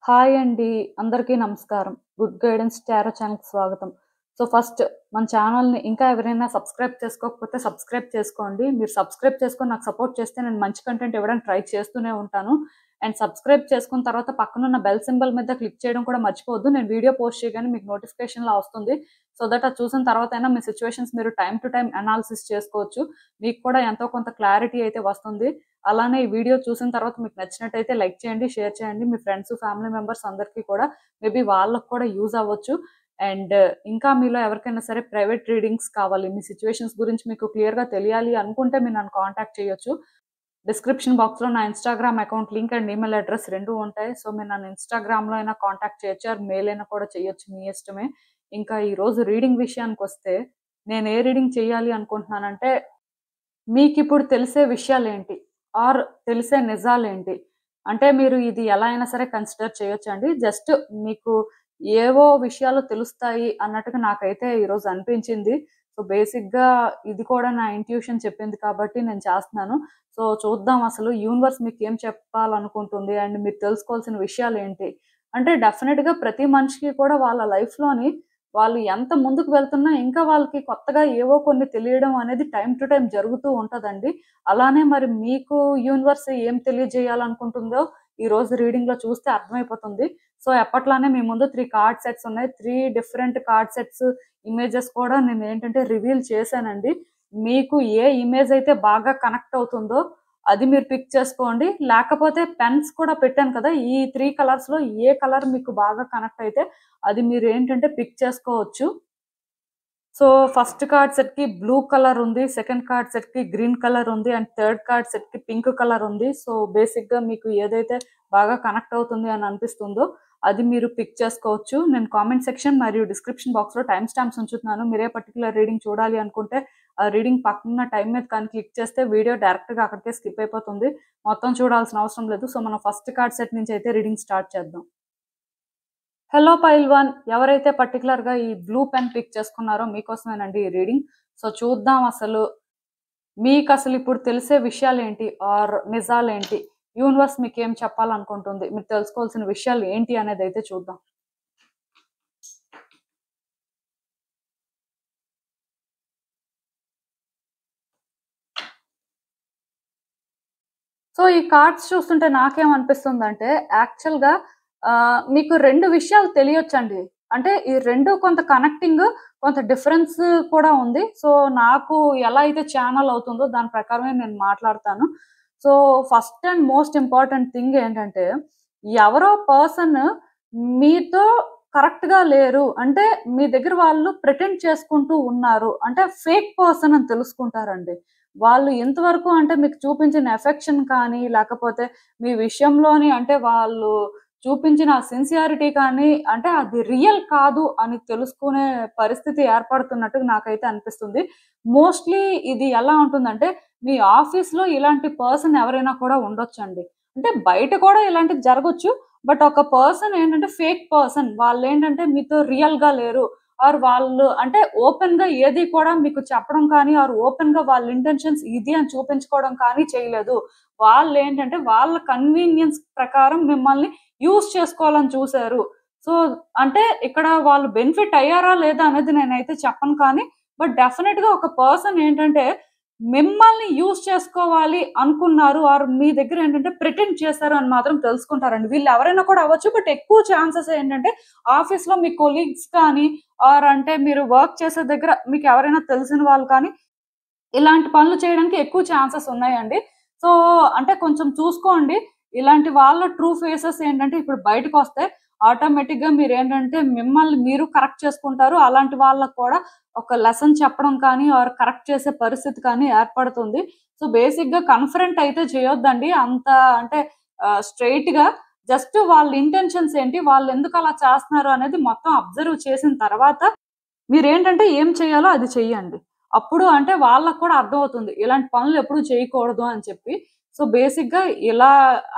Hi అండి. అందరికీ నమస్కారం. గుడ్ గైడెన్స్ టారో ఛానల్‌కి స్వాగతం. ఫస్ట్ మన ఛానల్‌ని ఇంకా ఎవరైనా సబ్స్క్రైబ్ చేసుకోకపోతే సబ్స్క్రైబ్ చేసుకోండి. మీరు సబ్స్క్రైబ్ చేసుకొని నాకు సపోర్ట్ చేస్తే నేను మంచి కంటెంట్ ఇవ్వడానికి ట్రై చేస్తూనే ఉంటాను. అండ్ సబ్స్క్రైబ్ చేసుకున్న తర్వాత పక్కనున్న బెల్ సింబల్ మీద క్లిక్ చేయడం కూడా మర్చిపోవద్దు. నేను వీడియో పోస్ట్ చేయగానే మీకు నోటిఫికేషన్‌లా వస్తుంది. సో దట్ అది చూసిన తర్వాతైనా మీ సిట్యుయేషన్స్ మీరు టైమ్ టు టైమ్ అనాలిసిస్ చేసుకోవచ్చు. మీకు కూడా ఎంతో కొంత క్లారిటీ అయితే వస్తుంది. అలానే ఈ వీడియో చూసిన తర్వాత మీకు నచ్చినట్టయితే లైక్ చేయండి, షేర్ చేయండి. మీ ఫ్రెండ్స్, ఫ్యామిలీ మెంబర్స్ అందరికీ కూడా మేబీ వాళ్ళకి కూడా యూజ్ అవ్వచ్చు. అండ్ ఇంకా మీలో ఎవరికైనా సరే ప్రైవేట్ రీడింగ్స్ కావాలి, మీ సిట్యుయేషన్స్ గురించి మీకు క్లియర్‌గా తెలియాలి అనుకుంటే మీరు నన్ను కాంటాక్ట్ చేయొచ్చు. డిస్క్రిప్షన్ బాక్స్‌లో నా Instagram account link and email address 2 ఉంటాయి. సో మీరు నన్ను ఇన్‌స్టాగ్రామ్‌లో అయినా కాంటాక్ట్ చేయొచ్చు ఆర్ మెయిల్ అయినా కూడా చేయొచ్చు, మీ ఇష్టమే. ఇంకా ఈరోజు రీడింగ్ విషయానికొస్తే నేను ఏ రీడింగ్ చేయాలి అనుకుంటున్నానంటే మీకిప్పుడు తెలిసే విషయాలేంటి? ఆర్ తెలిసే నిజాలేంటి? అంటే మీరు ఇది ఎలా అయినా సరే కన్సిడర్ చేయొచ్చండి. జస్ట్ మీకు ఏవో విషయాలు తెలుస్తాయి అన్నట్టుగా నాకైతే ఈరోజు అనిపించింది. బేసిక్‌గా ఇది కూడా నా ఇంట్యూషన్ చెప్పింది కాబట్టి నేను చేస్తున్నాను. చూద్దాం అసలు యూనివర్స్ మీకేం చెప్పాలనుకుంటుంది అండ్ మీరు తెలుసుకోవాల్సిన విషయాలేంటి? అంటే డెఫినిట్‌గా ప్రతి మనిషికి కూడా వాళ్ళ లైఫ్‌లోని వాళ్ళు ఎంత ముందుకు వెళ్తున్నా ఇంకా వాళ్ళకి కొత్తగా ఏవో కొన్ని తెలియడం అనేది టైమ్ టు టైమ్ జరుగుతూ ఉంటదండి. అలానే మరి మీకు యూనివర్స్ ఏం తెలియజేయాలనుకుంటుందో ఈరోజు రీడింగ్‌లో చూస్తే అర్థమైపోతుంది. ఎప్పట్లానే మీ ముందు 3 కార్డ్ సెట్స్ ఉన్నాయి. 3 డిఫరెంట్ కార్డ్ సెట్స్ ఇమేజెస్ కూడా నేనేంటంటే రివీల్ చేశానండి. మీకు ఏ ఇమేజ్ అయితే బాగా కనెక్ట్ అవుతుందో అది మీరు పిక్ చేసుకోండి. లేకపోతే పెన్స్ కూడా పెట్టాను కదా! ఈ 3 కలర్స్‌లో ఏ కలర్ మీకు బాగా కనెక్ట్ అయితే అది మీరేంటంటే పిక్ చేసుకోవచ్చు. ఫస్ట్ కార్డ్ సెట్‌కి బ్లూ కలర్ ఉంది. సెకండ్ కార్డ్ సెట్‌కి గ్రీన్ కలర్ ఉంది. అండ్ థర్డ్ కార్డ్ సెట్‌కి పింక్ కలర్ ఉంది. బేసిక్‌గా మీకు ఏదైతే బాగా కనెక్ట్ అవుతుంది అని అనిపిస్తుందో అది మీరు పిక్ చేసుకోవచ్చు. నేను కామెంట్ సెక్షన్ మరియు డిస్క్రిప్షన్ బాక్స్‌లో టైమ్ స్టాంప్స్ ఉంచుతున్నాను. మీరే పర్టిక్యులర్ రీడింగ్ చూడాలి అనుకుంటే ఆ రీడింగ్ పక్కనున్న టైమ్ మీద కానీ క్లిక్ చేస్తే వీడియో డైరెక్ట్‌గా అక్కడికే స్కిప్ అయిపోతుంది. మొత్తం చూడాల్సిన అవసరం లేదు. మనం ఫస్ట్ కార్డ్ సెట్ నుంచి అయితే రీడింగ్ స్టార్ట్ చేద్దాం. హలో పైల్వాన్, ఎవరైతే పర్టిక్యులర్‌గా ఈ బ్లూ పెన్ పిక్ చేసుకున్నారో మీకోసమేనండి ఈ రీడింగ్. చూద్దాం అసలు మీకసలు ఇప్పుడు తెలిసే విషయాలేంటి ఆర్ నిజాలేంటి? యూనివర్స్ మీకేం చెప్పాలనుకుంటుంది? మీరు తెలుసుకోవాల్సిన విషయాలు ఏంటి అనేదైతే చూద్దాం. ఈ కార్డ్స్ చూస్తుంటే నాకేమనిపిస్తుందంటే యాక్చువల్‌గా మీకు 2 విషయాలు తెలియొచ్చండి. అంటే ఈ 2 కొంత కనెక్టింగ్, కొంత డిఫరెన్స్ కూడా ఉంది. నాకు ఎలా అయితే ఛానెల్ అవుతుందో దాని ప్రకారమే నేను మాట్లాడతాను. So, first and most important thing ఏంటంటే ఎవరో పర్సన్ మీతో కరెక్ట్‌గా లేరు. అంటే మీ దగ్గర వాళ్ళు ప్రిటెండ్ చేసుకుంటూ ఉన్నారు. అంటే ఫేక్ పర్సన్ అని తెలుసుకుంటారండి. వాళ్ళు ఎంతవరకు అంటే మీకు చూపించిన ఎఫెక్షన్ కానీ, లేకపోతే మీ విషయంలోని అంటే వాళ్ళు చూపించిన సిన్సియారిటీ కానీ, అంటే అది రియల్ కాదు అని తెలుసుకునే పరిస్థితి ఏర్పడుతున్నట్టు నాకైతే అనిపిస్తుంది. మోస్ట్‌లీ ఇది ఎలా ఉంటుందంటే, మీ ఆఫీస్‌లో ఇలాంటి పర్సన్ ఎవరైనా కూడా ఉండొచ్చండి. అంటే బయట కూడా ఇలాంటిది జరగొచ్చు. బట్ ఒక పర్సన్ ఏంటంటే ఫేక్ పర్సన్. వాళ్ళేంటంటే మీతో రియల్‌గా లేరు. ఆర్ వాళ్ళు అంటే ఓపెన్‌గా ఏది కూడా మీకు చెప్పడం కానీ, ఆర్ ఓపెన్‌గా వాళ్ళ ఇంటెన్షన్స్ ఇది అని చూపించుకోవడం కానీ చేయలేదు. వాళ్ళేంటంటే వాళ్ళ కన్వీనియన్స్ ప్రకారం మిమ్మల్ని యూజ్ చేసుకోవాలని చూసారు. సో, అంటే ఇక్కడ వాళ్ళు బెనిఫిట్ అయ్యారా లేదా అనేది నేనైతే చెప్పను కానీ, బట్ డెఫినిట్‌గా ఒక పర్సన్ ఏంటంటే మిమ్మల్ని యూజ్ చేసుకోవాలి అనుకున్నారు. ఆర్ మీ దగ్గర ఏంటంటే ప్రిటెండ్ చేశారు అని మాత్రం తెలుసుకుంటారండి. వీళ్ళు ఎవరైనా కూడా అవ్వచ్చు. బట్ ఎక్కువ ఛాన్సెస్ ఏంటంటే ఆఫీస్‌లో మీ కొలీగ్స్ కానీ ఆర్ అంటే మీరు వర్క్ చేసే దగ్గర మీకు ఎవరైనా తెలిసిన వాళ్ళు కానీ, ఇలాంటి పనులు చేయడానికి ఎక్కువ ఛాన్సెస్ ఉన్నాయండి. సో, అంటే కొంచెం చూసుకోండి. ఇలాంటి వాళ్ళ ట్రూ ఫేసెస్ ఏంటంటే ఇప్పుడు బయటకొస్తే ఆటోమేటిక్‌గా మీరేంటంటే మిమ్మల్ని మీరు కరెక్ట్ చేసుకుంటారు. అలాంటి వాళ్ళకి కూడా ఒక లెసన్ చెప్పడం కానీ ఆర్ కరెక్ట్ చేసే పరిస్థితి కానీ ఏర్పడుతుంది. బేసిక్‌గా కన్ఫరెంట్ అయితే చేయొద్దండి. అంత అంటే స్ట్రెయిట్‌గా జస్ట్ వాళ్ళ ఇంటెన్షన్స్ ఏంటి? వాళ్ళెందుకు అలా చేస్తున్నారు అనేది మొత్తం అబ్జర్వ్ చేసిన తర్వాత మీరేంటంటే ఏం చేయాలో అది చెయ్యండి. అప్పుడు అంటే వాళ్ళకి కూడా అర్థమవుతుంది. ఇలాంటి పనులు ఎప్పుడు చేయకూడదు అని చెప్పి. బేసిక్‌గా ఇలా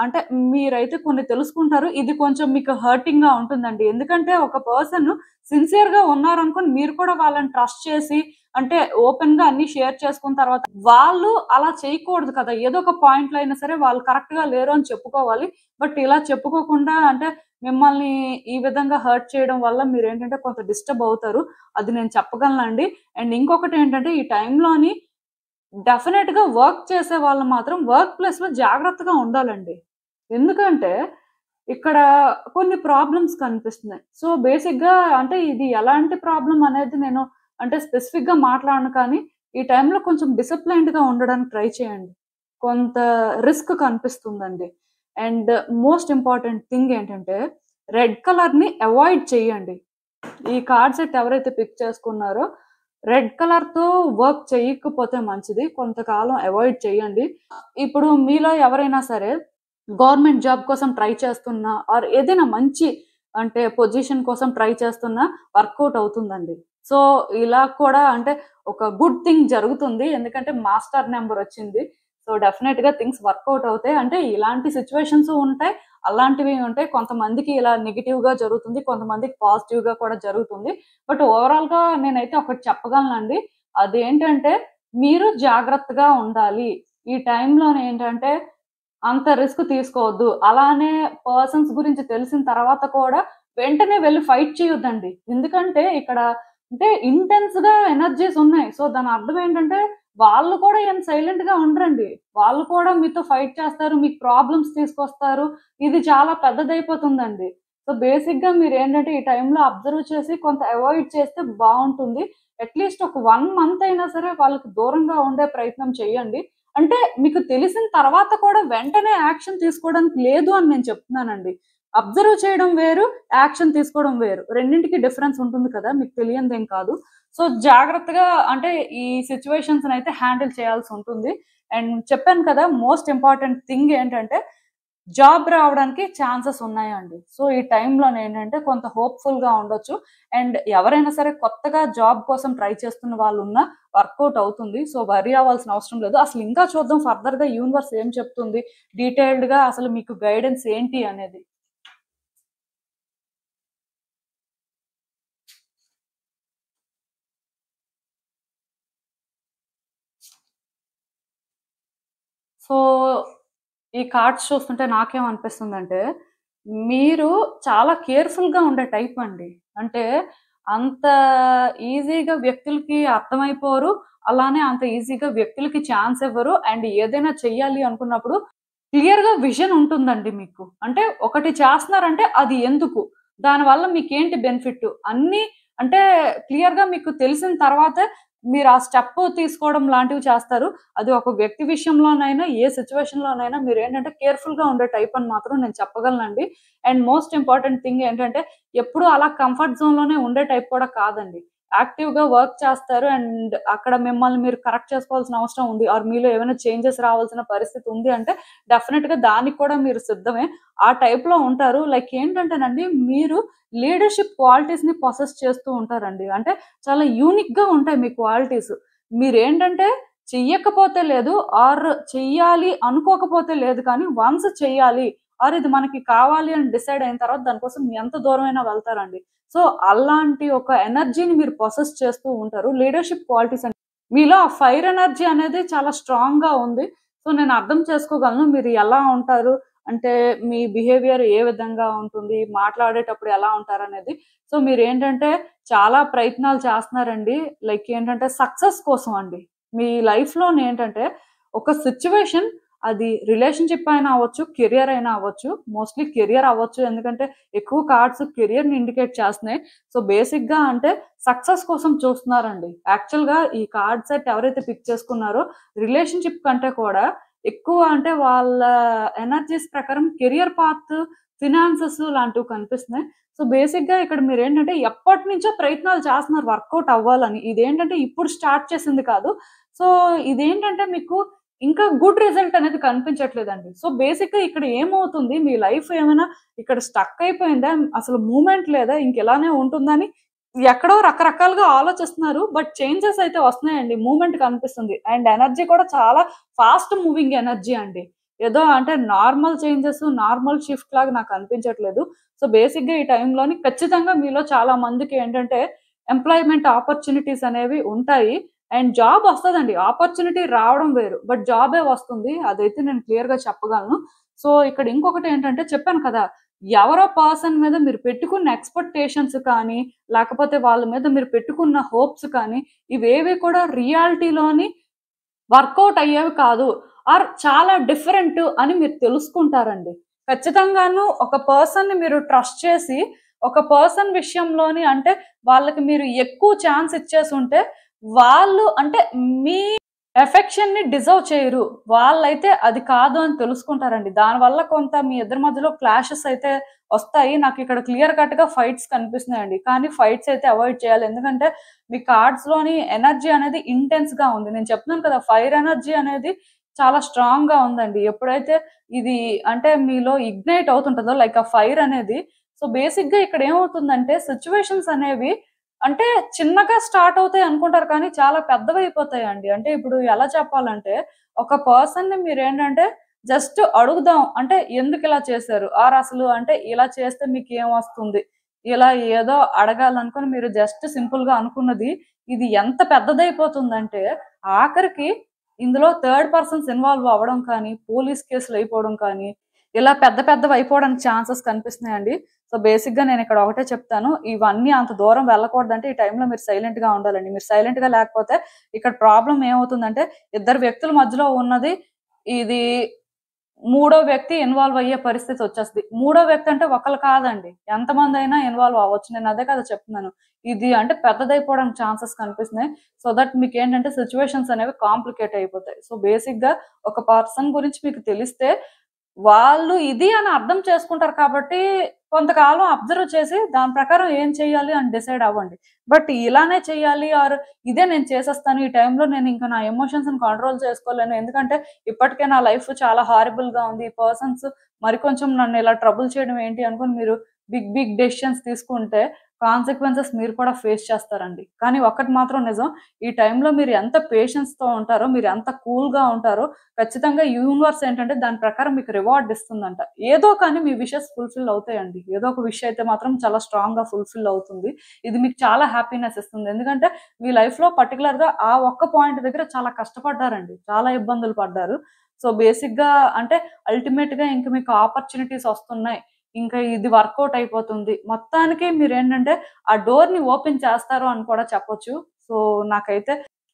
అంటే మీరైతే కొన్ని తెలుసుకుంటారు. ఇది కొంచెం మీకు హర్టింగ్‌గా ఉంటుందండి. ఎందుకంటే ఒక పర్సన్ సిన్సియర్‌గా ఉన్నారనుకోని మీరు కూడా వాళ్ళని ట్రస్ట్ చేసి అంటే ఓపెన్ గా అన్ని షేర్ చేసుకున్న తర్వాత వాళ్ళు అలా చేయకూడదు కదా. ఏదో ఒక పాయింట్ లో అయినా సరే వాళ్ళు కరెక్ట్ గా లేరు అని చెప్పుకోవాలి. బట్ ఇలా చెప్పుకోకుండా అంటే మిమ్మల్ని ఈ విధంగా హర్ట్ చేయడం వల్ల మీరేంటంటే కొంత డిస్టర్బ్ అవుతారు. అది నేను చెప్పగలనండి. అండ్ ఇంకొకటి ఏంటంటే ఈ టైంలోని డెఫినెట్ గా వర్క్ చేసే వాళ్ళు మాత్రం వర్క్ ప్లేస్ లో జాగ్రత్తగా ఉండాలండి. ఎందుకంటే ఇక్కడ కొన్ని ప్రాబ్లమ్స్ కనిపిస్తున్నాయి. సో బేసిక్ గా అంటే ఇది ఎలాంటి ప్రాబ్లమ్ అనేది నేను అంటే స్పెసిఫిక్ గా మాట్లాడను, కానీ ఈ టైంలో కొంచెం డిసిప్లైన్డ్ గా ఉండడానికి ట్రై చేయండి. కొంత రిస్క్ కనిపిస్తుందండి. అండ్ మోస్ట్ ఇంపార్టెంట్ థింగ్ ఏంటంటే రెడ్ కలర్ ని అవాయిడ్ చేయండి. ఈ కార్డ్ సెట్ ఎవరైతే పిక్ చేసుకున్నారో రెడ్ కలర్ తో వర్క్ చేయకపోతే మంచిది. కొంతకాలం అవాయిడ్ చేయండి. ఇప్పుడు మీలో ఎవరైనా సరే గవర్నమెంట్ జాబ్ కోసం ట్రై చేస్తున్నా ఆర్ ఏదైనా మంచి అంటే పొజిషన్ కోసం ట్రై చేస్తున్నా వర్కౌట్ అవుతుందండి. సో ఇలా కూడా అంటే ఒక గుడ్ థింగ్ జరుగుతుంది. ఎందుకంటే మాస్టర్ నెంబర్ వచ్చింది. సో డెఫినెట్ గా థింగ్స్ వర్కౌట్ అవుతాయి. అంటే ఇలాంటి సిచ్యువేషన్స్ ఉంటాయి, అలాంటివి ఉంటాయి. కొంతమందికి ఇలా నెగిటివ్ గా జరుగుతుంది, కొంతమందికి పాజిటివ్ గా కూడా జరుగుతుంది. బట్ ఓవరాల్ గా నేనైతే ఒకటి చెప్పగలనండి. అదేంటంటే మీరు జాగ్రత్తగా ఉండాలి. ఈ టైంలో ఏంటంటే అంత రిస్క్ తీసుకోవద్దు. అలానే పర్సన్స్ గురించి తెలిసిన తర్వాత కూడా వెంటనే వెళ్లి ఫైట్ చేయొద్దండి. ఎందుకంటే ఇక్కడ అంటే ఇంటెన్స్ గా ఎనర్జీస్ ఉన్నాయి. సో దాని అర్థం ఏంటంటే వాళ్ళు కూడా ఏం సైలెంట్ గా ఉండరండి. వాళ్ళు కూడా మీతో ఫైట్ చేస్తారు, మీకు ప్రాబ్లమ్స్ తీసుకొస్తారు. ఇది చాలా పెద్దదైపోతుందండి. సో బేసిక్ గా మీరేంటంటే ఈ టైంలో అబ్జర్వ్ చేసి కొంత అవాయిడ్ చేస్తే బావుంటుంది. అట్‌లీస్ట్ ఒక 1 మంత్ అయినా సరే వాళ్ళకి దూరంగా ఉండే ప్రయత్నం చేయండి. అంటే మీకు తెలిసిన తర్వాత కూడా వెంటనే యాక్షన్ తీసుకోవడానికి లేదు అని నేను చెప్తున్నానండి. అబ్జర్వ్ చేయడం వేరు, యాక్షన్ తీసుకోవడం వేరు. రెండింటికి డిఫరెన్స్ ఉంటుంది కదా. మీకు తెలియనిదేం కాదు. సో జాగ్రత్తగా అంటే ఈ సిట్యుయేషన్స్‌నైతే హ్యాండిల్ చేయాల్సి ఉంటుంది. అండ్ చెప్పాను కదా, మోస్ట్ ఇంపార్టెంట్ థింగ్ ఏంటంటే జాబ్ రావడానికి ఛాన్సెస్ ఉన్నాయండి. సో ఈ టైంలోనేంటంటే కొంత హోప్‌ఫుల్‌గా ఉండొచ్చు. అండ్ ఎవరైనా సరే కొత్తగా జాబ్ కోసం ట్రై చేస్తున్న వాళ్ళున్నా వర్కౌట్ అవుతుంది. సో వర్రీ అవ్వాల్సిన అవసరం లేదు. అసలు ఇంకా చూద్దాం ఫర్దర్‌గా యూనివర్స్ ఏం చెప్తుంది, డీటెయిల్డ్‌గా అసలు మీకు గైడెన్స్ ఏంటి అనేది. సో ఈ కార్డ్స్ చూస్తుంటే నాకేమనిపిస్తుందంటే, మీరు చాలా కేర్‌ఫుల్‌గా ఉండే టైప్ అండి. అంటే అంత ఈజీగా వ్యక్తులకి అర్థమైపోరు. అలానే అంత ఈజీగా వ్యక్తులకి ఛాన్స్ ఇవ్వరు. అండ్ ఏదైనా చెయ్యాలి అనుకున్నప్పుడు క్లియర్‌గా విజన్ ఉంటుందండి మీకు. అంటే ఒకటి చేస్తన్నారంటే అది ఎందుకు? దానివల్ల మీకేంటి బెనిఫిట్? అన్నీ అంటే క్లియర్‌గా మీకు తెలిసిన తర్వాతే మీరు ఆ స్టెప్ తీసుకోవడం లాంటివి చేస్తారు. అది ఒక వ్యక్తి విషయంలోనైనా, ఏ సిట్యుయేషన్‌లోనైనా మీరేంటంటే కేర్‌ఫుల్‌గా ఉండే టైప్ అని మాత్రం నేను చెప్పగలనండి. అండ్ మోస్ట్ ఇంపార్టెంట్ థింగ్ ఏంటంటే ఎప్పుడూ అలా కంఫర్ట్ జోన్‌లోనే ఉండే టైప్ కూడా కాదండి. యాక్టివ్‌గా వర్క్ చేస్తారు. అండ్ అక్కడ మిమ్మల్ని మీరు కరెక్ట్ చేసుకోవాల్సిన అవసరం ఉంది. ఆర్ మీలో ఏమైనా చేంజెస్ రావాల్సిన పరిస్థితి ఉంది అంటే డెఫినిట్‌గా దానికి కూడా మీరు సిద్ధమే. ఆ టైప్‌లో ఉంటారు. లైక్ ఏంటంటేనండి, మీరు లీడర్‌షిప్ క్వాలిటీస్‌ని పొసెస్ చేస్తూ ఉంటారండి. అంటే చాలా యూనిక్‌గా ఉంటాయి మీ క్వాలిటీస్. మీరేంటంటే చెయ్యకపోతే లేదు, ఆర్ చెయ్యాలి అనుకోకపోతే లేదు, కానీ వన్స్ చెయ్యాలి ఆర్ ఇది మనకి కావాలి అని డిసైడ్ అయిన తర్వాత దానికోసం ఎంత దూరమైనా వెళ్తారండి. సో అలాంటి ఒక ఎనర్జీని మీరు పొసెస్ చేస్తూ ఉంటారు. లీడర్‌షిప్ క్వాలిటీస్ అంటే మీలో ఆ ఫైర్ ఎనర్జీ అనేది చాలా స్ట్రాంగ్‌గా ఉంది. సో నేను అర్థం చేసుకోగలను మీరు ఎలా ఉంటారు, అంటే మీ బిహేవియర్ ఏ విధంగా ఉంటుంది, మాట్లాడేటప్పుడు ఎలా ఉంటారనేది. సో మీరేంటంటే చాలా ప్రయత్నాలు చేస్తున్నారండి. లైక్ ఏంటంటే సక్సెస్ కోసం అండి. మీ లైఫ్‌లోనేంటంటే ఒక సిట్యుయేషన్, అది రిలేషన్‌షిప్ అయినా అవ్వచ్చు, కెరియర్ అయినా అవ్వచ్చు. మోస్ట్‌లీ కెరియర్ అవ్వచ్చు. ఎందుకంటే ఎక్కువ కార్డ్స్ కెరియర్‌ని ఇండికేట్ చేస్తున్నాయి. సో బేసిక్‌గా అంటే సక్సెస్ కోసం చూస్తున్నారండి. యాక్చువల్‌గా ఈ కార్డ్ సెట్ ఎవరైతే పిక్ చేసుకున్నారో రిలేషన్‌షిప్ కంటే కూడా ఎక్కువ అంటే వాళ్ళ ఎనర్జీస్ ప్రకారం కెరియర్ పాత్, ఫినాన్సెస్ లాంటివి కనిపిస్తున్నాయి. సో బేసిక్‌గా ఇక్కడ మీరేంటంటే ఎప్పటినుంచో ప్రయత్నాలు చేస్తున్నారు వర్కౌట్ అవ్వాలని. ఇదేంటంటే ఇప్పుడు స్టార్ట్ చేసింది కాదు. సో ఇదేంటంటే మీకు ఇంకా గుడ్ రిజల్ట్ అనేది కనిపించట్లేదండి. సో బేసిక్‌గా ఇక్కడ ఏమవుతుంది, మీ లైఫ్ ఏమైనా ఇక్కడ స్టక్ అయిపోయిందా? అసలు మూవ్‌మెంట్ లేదా? ఇంకిలానే ఉంటుందని ఎక్కడో రకరకాలుగా ఆలోచిస్తున్నారు. బట్ చేంజెస్ అయితే వస్తున్నాయండి. మూవ్‌మెంట్ కనిపిస్తుంది. అండ్ ఎనర్జీ కూడా చాలా ఫాస్ట్ మూవింగ్ ఎనర్జీ అండి. ఏదో అంటే నార్మల్ చేంజెస్, నార్మల్ షిఫ్ట్ లాగా నాకు అనిపించట్లేదు. సో బేసిక్‌గా ఈ టైంలోని ఖచ్చితంగా మీలో చాలా మందికి ఏంటంటే ఎంప్లాయ్మెంట్ ఆపర్చునిటీస్ అనేవి ఉంటాయి. అండ్ జాబ్ వస్తదండి. ఆపర్చునిటీ రావడం వేరు. బట్ జాబే వస్తుంది. అదైతే నేను క్లియర్‌గా చెప్పగలను. సో, ఇక్కడ ఇంకొకటి ఏంటంటే చెప్పాను కదా! ఎవరో పర్సన్ మీద మీరు పెట్టుకున్న ఎక్స్‌పెక్టేషన్స్ కానీ, లేకపోతే వాళ్ళ మీద మీరు పెట్టుకున్న హోప్స్ కానీ, ఇవేవి కూడా రియాలిటీలోని వర్కౌట్ అయ్యేవి కాదు. ఆర్ చాలా డిఫరెంట్ అని మీరు తెలుసుకుంటారండి. ఖచ్చితంగాను ఒక పర్సన్‌ని మీరు ట్రస్ట్ చేసి, ఒక పర్సన్ విషయంలోని అంటే వాళ్ళకి మీరు ఎక్కువ ఛాన్స్ ఇచ్చేసుంటే, వాళ్ళు అంటే మీ ఎఫెక్షన్‌ని డిజర్వ్ చేయరు. వాళ్ళైతే అది కాదు అని తెలుసుకుంటారండి. దానివల్ల కొంత మీ ఇద్దరి మధ్యలో క్లాషెస్ అయితే వస్తాయి. నాకిక్కడ క్లియర్ కట్‌గా ఫైట్స్ కనిపిస్తున్నాయండి. కానీ ఫైట్స్ అయితే అవాయిడ్ చేయాలి. ఎందుకంటే మీ కార్డ్స్‌లోని ఎనర్జీ అనేది ఇంటెన్స్‌గా ఉంది. నేను చెప్తున్నాను కదా! ఫైర్ ఎనర్జీ అనేది చాలా స్ట్రాంగ్‌గా ఉందండి. ఎప్పుడైతే ఇది అంటే మీలో ఇగ్నైట్ అవుతుంటదో లైక్ ఆ ఫైర్ అనేది సో, బేసిక్‌గా ఇక్కడ ఏమవుతుందంటే సిట్యుయేషన్స్ అనేవి అంటే చిన్నగా స్టార్ట్ అవుతాయి అనుకుంటారు కానీ చాలా పెద్దవైపోతాయండి. అంటే ఇప్పుడు ఎలా చెప్పాలంటే ఒక పర్సన్‌ని మీరేంటంటే జస్ట్ అడుగుదాం అంటే ఎందుకిలా చేశారు? ఆర్ అసలు అంటే ఇలా చేస్తే మీకేమొస్తుంది? ఇలా ఏదో అడగాలనుకుని మీరు జస్ట్ సింపుల్‌గా అనుకున్నది ఇది ఎంత పెద్దదైపోతుందంటే ఆఖరికి ఇందులో థర్డ్ పర్సన్స్ ఇన్వాల్వ్ అవ్వడం కానీ, పోలీస్ కేసులు అయిపోవడం కానీ, ఇలా పెద్ద పెద్దవయిపోవడానికి ఛాన్సెస్ కనిపిస్తున్నాయండి. సో, బేసిక్‌గా నేనిక్కడ ఒకటే చెప్తాను. ఇవన్నీ అంత దూరం వెళ్ళకూడదంటే ఈ టైంలో మీరు సైలెంట్‌గా ఉండాలండి. మీరు సైలెంట్‌గా లేకపోతే ఇక్కడ ప్రాబ్లమ్ ఏమవుతుందంటే ఇద్దరు వ్యక్తుల మధ్యలో ఉన్నది ఇది మూడో వ్యక్తి ఇన్వాల్వ్ అయ్యే పరిస్థితి వచ్చేస్తది. మూడో వ్యక్తి అంటే ఒకళ్ళు కాదండి. ఎంతమందైనా ఇన్వాల్వ్ అవ్వచ్చు. నేను అదే కదా చెప్తున్నాను. ఇది అంటే పెద్దదైపోవడానికి ఛాన్సెస్ కనిపిస్తున్నాయి. సో దట్ మీకేంటంటే సిట్యుయేషన్స్ అనేవి కాంప్లికేట్ అయిపోతాయి. సో బేసిక్‌గా ఒక పర్సన్ గురించి మీకు తెలిస్తే వాళ్ళు ఇది అని అర్థం చేసుకుంటారు కాబట్టి, కొంతకాలం అబ్జర్వ్ చేసి దాని ప్రకారం ఏం చేయాలి అని డిసైడ్ అవ్వండి. బట్ ఇలానే చేయాలి ఆర్ ఇదే నేను చేసేస్తాను. ఈ టైంలో నేనింక నా ఎమోషన్స్‌ని కంట్రోల్ చేసుకోలేను. ఎందుకంటే ఇప్పటికే నా లైఫ్ చాలా హారిబుల్‌గా ఉంది. ఈ పర్సన్స్ మరికొంచెం నన్ను ఇలా ట్రబుల్ చేయడం ఏంటి అనుకోని మీరు బిగ్ బిగ్ డెసిషన్స్ తీసుకుంటే కాన్సిక్వెన్సెస్ మీరు కూడా ఫేస్ చేస్తారండి. కానీ ఒక్కటి మాత్రం నిజం. ఈ టైంలో మీరు ఎంత పేషెన్స్‌తో ఉంటారో, మీరు ఎంత కూల్‌గా ఉంటారో ఖచ్చితంగా యూనివర్స్ ఏంటంటే దాని ప్రకారం మీకు రివార్డ్ ఇస్తుందంట. ఏదో కానీ మీ విషెస్ ఫుల్‌ఫిల్ అవుతాయండి. ఏదో ఒక విష్ అయితే మాత్రం చాలా స్ట్రాంగ్‌గా ఫుల్‌ఫిల్ అవుతుంది. ఇది మీకు చాలా హ్యాపీనెస్ ఇస్తుంది. ఎందుకంటే మీ లైఫ్‌లో పర్టిక్యులర్‌గా ఆ ఒక్క పాయింట్ దగ్గర చాలా కష్టపడ్డారండి. చాలా ఇబ్బందులు పడ్డారు. సో, బేసిక్‌గా అంటే అల్టిమేట్‌గా ఇంక మీకు ఆపర్చునిటీస్ వస్తున్నాయి. ఇంకా ఇది వర్కౌట్ అయిపోతుంది. మొత్తానికి మీరేంటంటే ఆ డోర్‌ని ఓపెన్ చేస్తారు అని కూడా చెప్పొచ్చు. సో, నాకైతే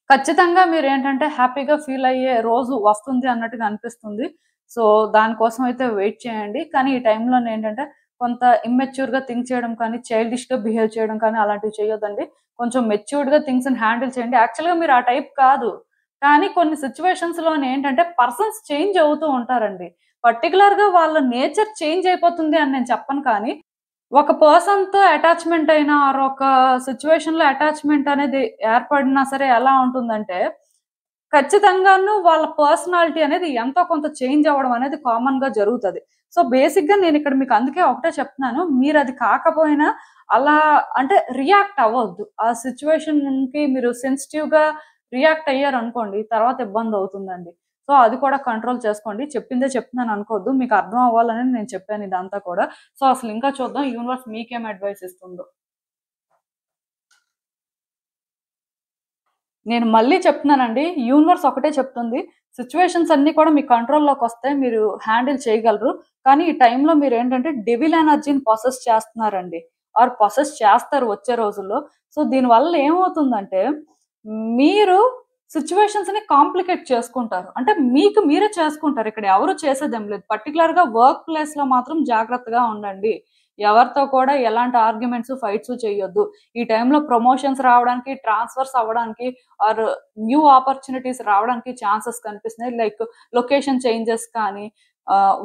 ఖచ్చితంగా మీరేంటంటే హ్యాపీగా ఫీల్ అయ్యే రోజు వస్తుంది అన్నట్టుగా అనిపిస్తుంది. సో, దానికోసం అయితే వెయిట్ చేయండి. కానీ ఈ టైంలోనేంటంటే కొంత ఇమ్మెచ్యూర్‌గా థింక్ చేయడం కానీ, చైల్డిష్‌గా బిహేవ్ చేయడం కానీ అలాంటివి చేయొద్దండి. కొంచెం మెచ్యూర్డ్‌గా థింగ్స్‌ని హ్యాండిల్ చేయండి. యాక్చువల్‌గా మీరు ఆ టైప్ కాదు. కానీ కొన్ని సిట్యుయేషన్స్‌లోనేంటంటే పర్సన్స్ చేంజ్ అవుతూ ఉంటారండి. పర్టిక్యులర్‌గా వాళ్ళ నేచర్ చేంజ్ అయిపోతుంది అని నేను చెప్పను కానీ, ఒక పర్సన్‌తో అటాచ్‌మెంట్ అయినా ఆర్ ఒక సిట్యుయేషన్‌లో అటాచ్‌మెంట్ అనేది ఏర్పడినా సరే ఎలా ఉంటుందంటే, ఖచ్చితంగాను వాళ్ళ పర్సనాలిటీ అనేది ఎంతో కొంత చేంజ్ అవ్వడం అనేది కామన్‌గా జరుగుతది. సో, బేసిక్‌గా నేనిక్కడ మీకు అందుకే ఒకటే చెప్తున్నాను. మీరది కాకపోయినా అలా అంటే రియాక్ట్ అవ్వొద్దు. ఆ సిట్యుయేషన్‌కి మీరు సెన్సిటివ్‌గా రియాక్ట్ అయ్యారనుకోండి తర్వాత ఇబ్బందవుతుందండి. సో, అది కూడా కంట్రోల్ చేసుకోండి. చెప్పిందే చెప్తున్నాను అనుకోవద్దు. మీకు అర్థం అవ్వాలని నేను చెప్పాను ఇదంతా కూడా. సో, అసలు ఇంకా చూద్దాం యూనివర్స్ మీకేం అడ్వైస్ ఇస్తుందో. నేను మళ్ళీ చెప్తున్నానండి. యూనివర్స్ ఒకటే చెప్తుంది. సిట్యుయేషన్స్ అన్నీ కూడా మీ కంట్రోల్‌లోకొస్తే మీరు హ్యాండిల్ చేయగలరు. కానీ ఈ టైంలో మీరేంటంటే డెవిల్ ఎనర్జీని పొసెస్ చేస్తున్నారండి. ఆర్ పొసెస్ చేస్తారు వచ్చే రోజుల్లో. సో, దీనివల్ల ఏమవుతుందంటే మీరు సిట్యుయేషన్స్‌ని కాంప్లికేట్ చేసుకుంటారు. అంటే మీకు మీరే చేసుకుంటారు. ఇక్కడ ఎవరు చేసేదేం లేదు. పర్టిక్యులర్‌గా వర్క్ ప్లేస్‌లో మాత్రం జాగ్రత్తగా ఉండండి. ఎవరితో కూడా ఎలాంటి ఆర్గ్యుమెంట్స్, ఫైట్స్ చేయొద్దు. ఈ టైంలో ప్రమోషన్స్ రావడానికి, ట్రాన్స్‌ఫర్స్ అవ్వడానికి ఆర్ న్యూ ఆపర్చునిటీస్ రావడానికి ఛాన్సెస్ కనిపిస్తున్నాయి. లైక్ లొకేషన్ చేంజెస్ కానీ,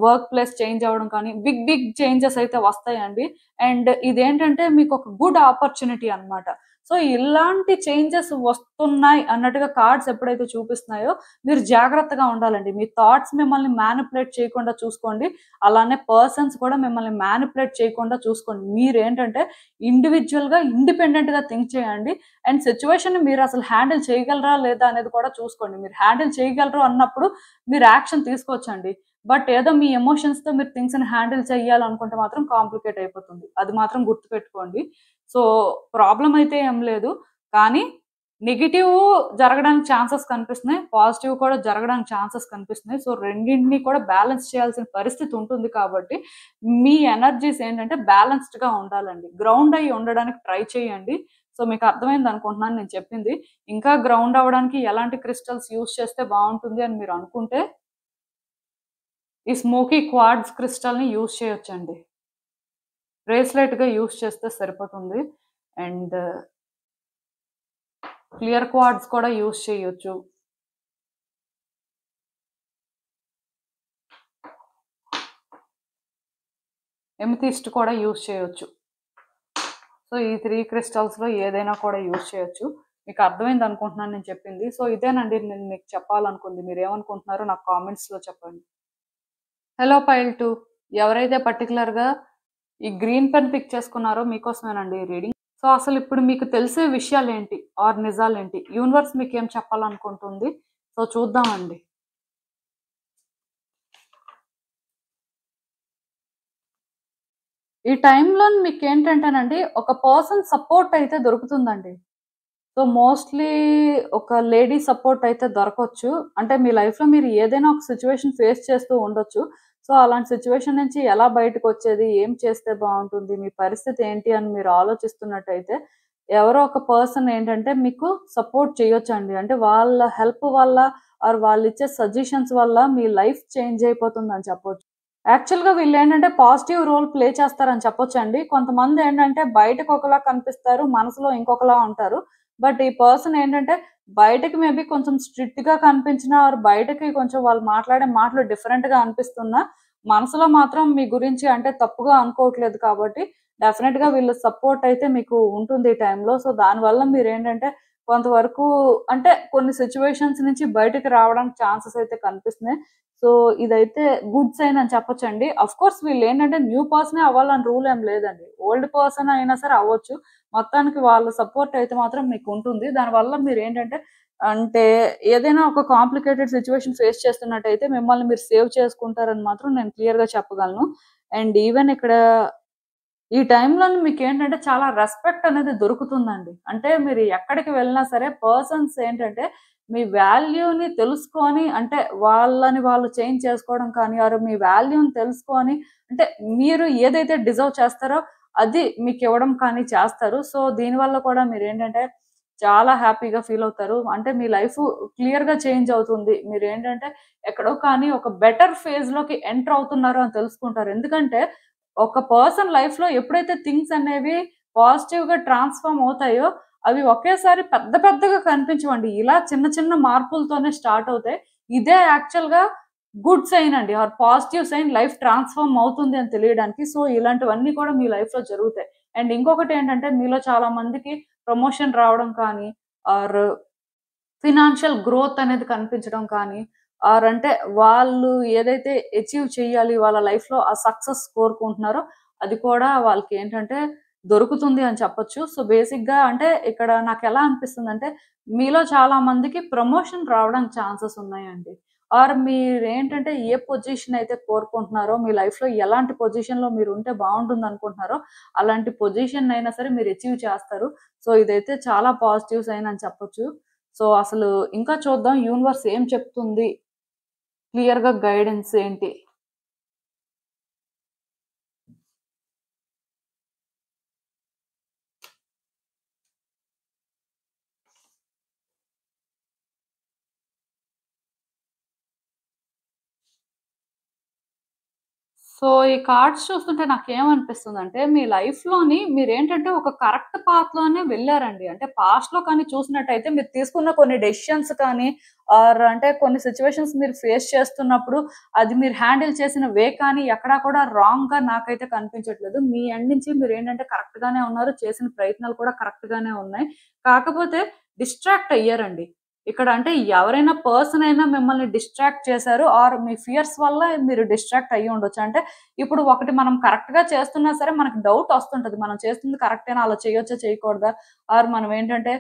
వర్క్ ప్లేస్ చేంజ్ అవ్వడం కానీ, బిగ్ బిగ్ చేంజెస్ అయితే వస్తాయండి. అండ్ ఇదేంటంటే మీకొక గుడ్ ఆపర్చునిటీ అన్నమాట. సో, ఇలాంటి చేంజెస్ వస్తున్నాయి అన్నట్టుగా కార్డ్స్ ఎప్పుడైతే చూపిస్తున్నాయో, మీరు జాగ్రత్తగా ఉండాలండి. మీ థాట్స్ మిమ్మల్ని మ్యానిపులేట్ చేయకుండా చూసుకోండి. అలానే పర్సన్స్ కూడా మిమ్మల్ని మ్యానిపులేట్ చేయకుండా చూసుకోండి. మీరేంటంటే ఇండివిడ్యుయల్‌గా, ఇండిపెండెంట్‌గా థింక్ చేయండి. అండ్ సిట్యుయేషన్‌ని మీరసలు హ్యాండిల్ చేయగలరా లేదా అనేది కూడా చూసుకోండి. మీరు హ్యాండిల్ చేయగలరు అన్నప్పుడు మీరు యాక్షన్ తీసుకోవచ్చండి. బట్ ఏదో మీ ఎమోషన్స్ తో మీరు థింగ్స్ ని హ్యాండిల్ చేయాలనుకుంటే మాత్రం కాంప్లికేట్ అయిపోతుంది. అది మాత్రం గుర్తుపెట్టుకోండి. సో ప్రాబ్లం అయితే ఏం లేదు, కానీ నెగిటివ్ జరగడానికి ఛాన్సెస్ కనిపిస్తున్నాయి, పాజిటివ్ కూడా జరగడానికి ఛాన్సెస్ కనిపిస్తున్నాయి. సో రెండింటిని కూడా బ్యాలెన్స్ చేయాల్సిన పరిస్థితి ఉంటుంది. కాబట్టి మీ ఎనర్జీస్ ఏంటంటే బ్యాలెన్స్డ్ గా ఉండాలండి. గ్రౌండ్ అయ్యి ఉండడానికి ట్రై చేయండి. సో మీకు అర్థమైంది అనుకుంటున్నాను నేను చెప్పింది. ఇంకా గ్రౌండ్ అవ్వడానికి ఎలాంటి క్రిస్టల్స్ యూస్ చేస్తే బాగుంటుంది అని మీరు అనుకుంటే ఈ స్మోకీ క్వార్ట్జ్ క్రిస్టల్ ని యూస్ చేయొచ్చండి. బ్రేస్లెట్ గా యూస్ చేస్తే సరిపోతుంది. అండ్ క్లియర్ క్వార్ట్జ్ కూడా యూస్ చేయొచ్చు. ఎమితిస్ట్ కూడా యూస్ చేయొచ్చు. సో ఈ 3 క్రిస్టల్స్ లో ఏదైనా కూడా యూస్ చేయొచ్చు. మీకు అర్థమైంది అనుకుంటున్నాను నేను చెప్పింది. సో ఇదేనండి నేను మీకు చెప్పాలనుకుంది. మీరు ఏమనుకుంటున్నారో నాకు కామెంట్స్ లో చెప్పండి. హలో పైల్ 2, ఎవరైతే పర్టికులర్ గా ఈ గ్రీన్ పెన్ పిక్ చేసుకున్నారో మీకోసమేనండి ఈ రీడింగ్. సో అసలు ఇప్పుడు మీకు తెలిసే విషయాలు ఏంటి ఆర్ నిజాలేంటి, యూనివర్స్ మీకు ఏం చెప్పాలనుకుంటుంది, సో చూద్దామండి. ఈ టైంలో మీకు ఏంటంటేనండి ఒక పర్సన్ సపోర్ట్ అయితే దొరుకుతుందండి. సో మోస్ట్లీ ఒక లేడీ సపోర్ట్ అయితే దొరకవచ్చు. అంటే మీ లైఫ్లో మీరు ఏదైనా ఒక సిచ్యువేషన్ ఫేస్ చేస్తూ ఉండొచ్చు. సో అలాంటి సిచ్యువేషన్ నుంచి ఎలా బయటకు వచ్చేది, ఏం చేస్తే బాగుంటుంది, మీ పరిస్థితి ఏంటి అని మీరు ఆలోచిస్తున్నట్టయితే ఎవరో ఒక పర్సన్ ఏంటంటే మీకు సపోర్ట్ చేయొచ్చండి. అంటే వాళ్ళ హెల్ప్ వల్ల ఆర్ వాళ్ళు ఇచ్చే సజెషన్స్ వల్ల మీ లైఫ్ చేంజ్ అయిపోతుంది అని చెప్పొచ్చు. యాక్చువల్గా వీళ్ళు ఏంటంటే పాజిటివ్ రోల్ ప్లే చేస్తారని చెప్పొచ్చండి. కొంతమంది ఏంటంటే బయటకు ఒకలా కనిపిస్తారు, మనసులో ఇంకొకలా ఉంటారు. బట్ ఈ పర్సన్ ఏంటంటే బయటకి మేబీ కొంచెం స్ట్రిక్ట్ గా కనిపించినా ఆర్ బయటకి కొంచెం వాళ్ళు మాట్లాడే మాటలు డిఫరెంట్ గా అనిపిస్తున్నా మనసులో మాత్రం మీ గురించి అంటే తప్పుగా అనుకోవట్లేదు. కాబట్టి డెఫినెట్ గా వీళ్ళ సపోర్ట్ అయితే మీకు ఉంటుంది ఈ టైంలో. సో దానివల్ల మీరు ఏంటంటే కొంతవరకు అంటే కొన్ని సిచ్యువేషన్స్ నుంచి బయటకు రావడానికి ఛాన్సెస్ అయితే కనిపిస్తున్నాయి. సో ఇదైతే గుడ్ సైన్ అని చెప్పొచ్చండి. అఫ్ కోర్స్ వీళ్ళు ఏంటంటే న్యూ పర్సనే అవ్వాలని రూల్ ఏం లేదండి, ఓల్డ్ పర్సన్ అయినా సరే అవ్వచ్చు. మొత్తానికి వాళ్ళ సపోర్ట్ అయితే మాత్రం మీకు ఉంటుంది. దానివల్ల మీరు ఏంటంటే అంటే ఏదైనా ఒక కాంప్లికేటెడ్ సిచ్యువేషన్ ఫేస్ చేస్తున్నట్టయితే మిమ్మల్ని మీరు సేవ్ చేసుకుంటారని మాత్రం నేను క్లియర్ గా చెప్పగలను. అండ్ ఈవెన్ ఇక్కడ ఈ టైంలో మీకు ఏంటంటే చాలా రెస్పెక్ట్ అనేది దొరుకుతుందండి. అంటే మీరు ఎక్కడికి వెళ్ళినా సరే పర్సన్స్ ఏంటంటే మీ వాల్యూని తెలుసుకొని అంటే వాళ్ళని వాళ్ళు చేంజ్ చేసుకోవడం కానీ ఆరు మీ వాల్యూని తెలుసుకొని అంటే మీరు ఏదైతే డిజర్వ్ చేస్తారో అది మీకు ఇవ్వడం కానీ చేస్తారు. సో దీనివల్ల కూడా మీరు ఏంటంటే చాలా హ్యాపీగా ఫీల్ అవుతారు. అంటే మీ లైఫ్ క్లియర్ గా చేంజ్ అవుతుంది. మీరు ఏంటంటే ఎక్కడో కానీ ఒక బెటర్ ఫేజ్ లోకి ఎంటర్ అవుతున్నారు అని తెలుసుకుంటారు. ఎందుకంటే ఒక పర్సన్ లైఫ్ లో ఎప్పుడైతే థింగ్స్ అనేవి పాజిటివ్ గా ట్రాన్స్ఫార్మ్ అవుతాయో అవి ఒకేసారి పెద్ద పెద్దగా కనిపించవండి. ఇలా చిన్న చిన్న మార్పులతోనే స్టార్ట్ అవుతాయి. ఇదే యాక్చువల్ గా గుడ్ సైన్ అండి or positive sign, life transform అవుతుంది అని తెలియడానికి. సో ఇలాంటివన్నీ కూడా మీ లైఫ్ లో జరుగుతాయి. అండ్ ఇంకొకటి ఏంటంటే మీలో చాలా మందికి ప్రమోషన్ రావడం కానీ ఆర్ ఫినాన్షియల్ గ్రోత్ అనేది కనిపించడం కానీ ఆర్ అంటే వాళ్ళు ఏదైతే అచీవ్ చేయాలి వాళ్ళ లైఫ్ లో ఆ సక్సెస్ కోరుకుంటున్నారో అది కూడా వాళ్ళకి ఏంటంటే దొరుకుతుంది అని చెప్పొచ్చు. సో బేసిక్ గా అంటే ఇక్కడ నాకు ఎలా అనిపిస్తుంది అంటే మీలో చాలా మందికి ప్రమోషన్ రావడానికి ఛాన్సెస్ ఉన్నాయండి. ఆర్ మీరు ఏంటంటే ఏ పొజిషన్ అయితే కోరుకుంటున్నారో మీ లైఫ్ లో ఎలాంటి పొజిషన్ లో మీరు ఉంటే బాగుంటుంది అనుకుంటున్నారో అలాంటి పొజిషన్ అయినా సరే మీరు అచీవ్ చేస్తారు. సో ఇదైతే చాలా పాజిటివ్ సైన్ అని చెప్పొచ్చు. సో అసలు ఇంకా చూద్దాం యూనివర్స్ ఏం చెప్తుంది, క్లియర్ గా గైడెన్స్ ఏంటి. సో ఈ కార్డ్స్ చూస్తుంటే నాకేమనిపిస్తుంది అంటే మీ లైఫ్ లోని మీరేంటంటే ఒక కరెక్ట్ పాత్ లోనే వెళ్ళారండి. అంటే పాస్ట్ లో కానీ చూసినట్టయితే మీరు తీసుకున్న కొన్ని డెసిషన్స్ కానీ ఆర్ అంటే కొన్ని సిచ్యువేషన్స్ మీరు ఫేస్ చేస్తున్నప్పుడు అది మీరు హ్యాండిల్ చేసిన వే కానీ ఎక్కడా కూడా రాంగ్ గా నాకైతే కనిపించట్లేదు. మీ ఎండ్ నుంచి మీరు ఏంటంటే కరెక్ట్ గానే ఉన్నారు, చేసిన ప్రయత్నాలు కూడా కరెక్ట్ గానే ఉన్నాయి. కాకపోతే డిస్ట్రాక్ట్ అయ్యారండి. ఇక్కడ అంటే ఎవరైనా పర్సన్ అయినా మిమ్మల్ని డిస్ట్రాక్ట్ చేశారు ఆర్ మీ ఫియర్స్ వల్ల మీరు డిస్ట్రాక్ట్ అయ్యి ఉండొచ్చు. అంటే ఇప్పుడు ఒకటి మనం కరెక్ట్ గా చేస్తున్నా సరే మనకు డౌట్ వస్తుంటది. మనం చేస్తుంది కరెక్టేనా, అలా చేయొచ్చా చేయకూడదా, ఆర్ మనం ఏంటంటే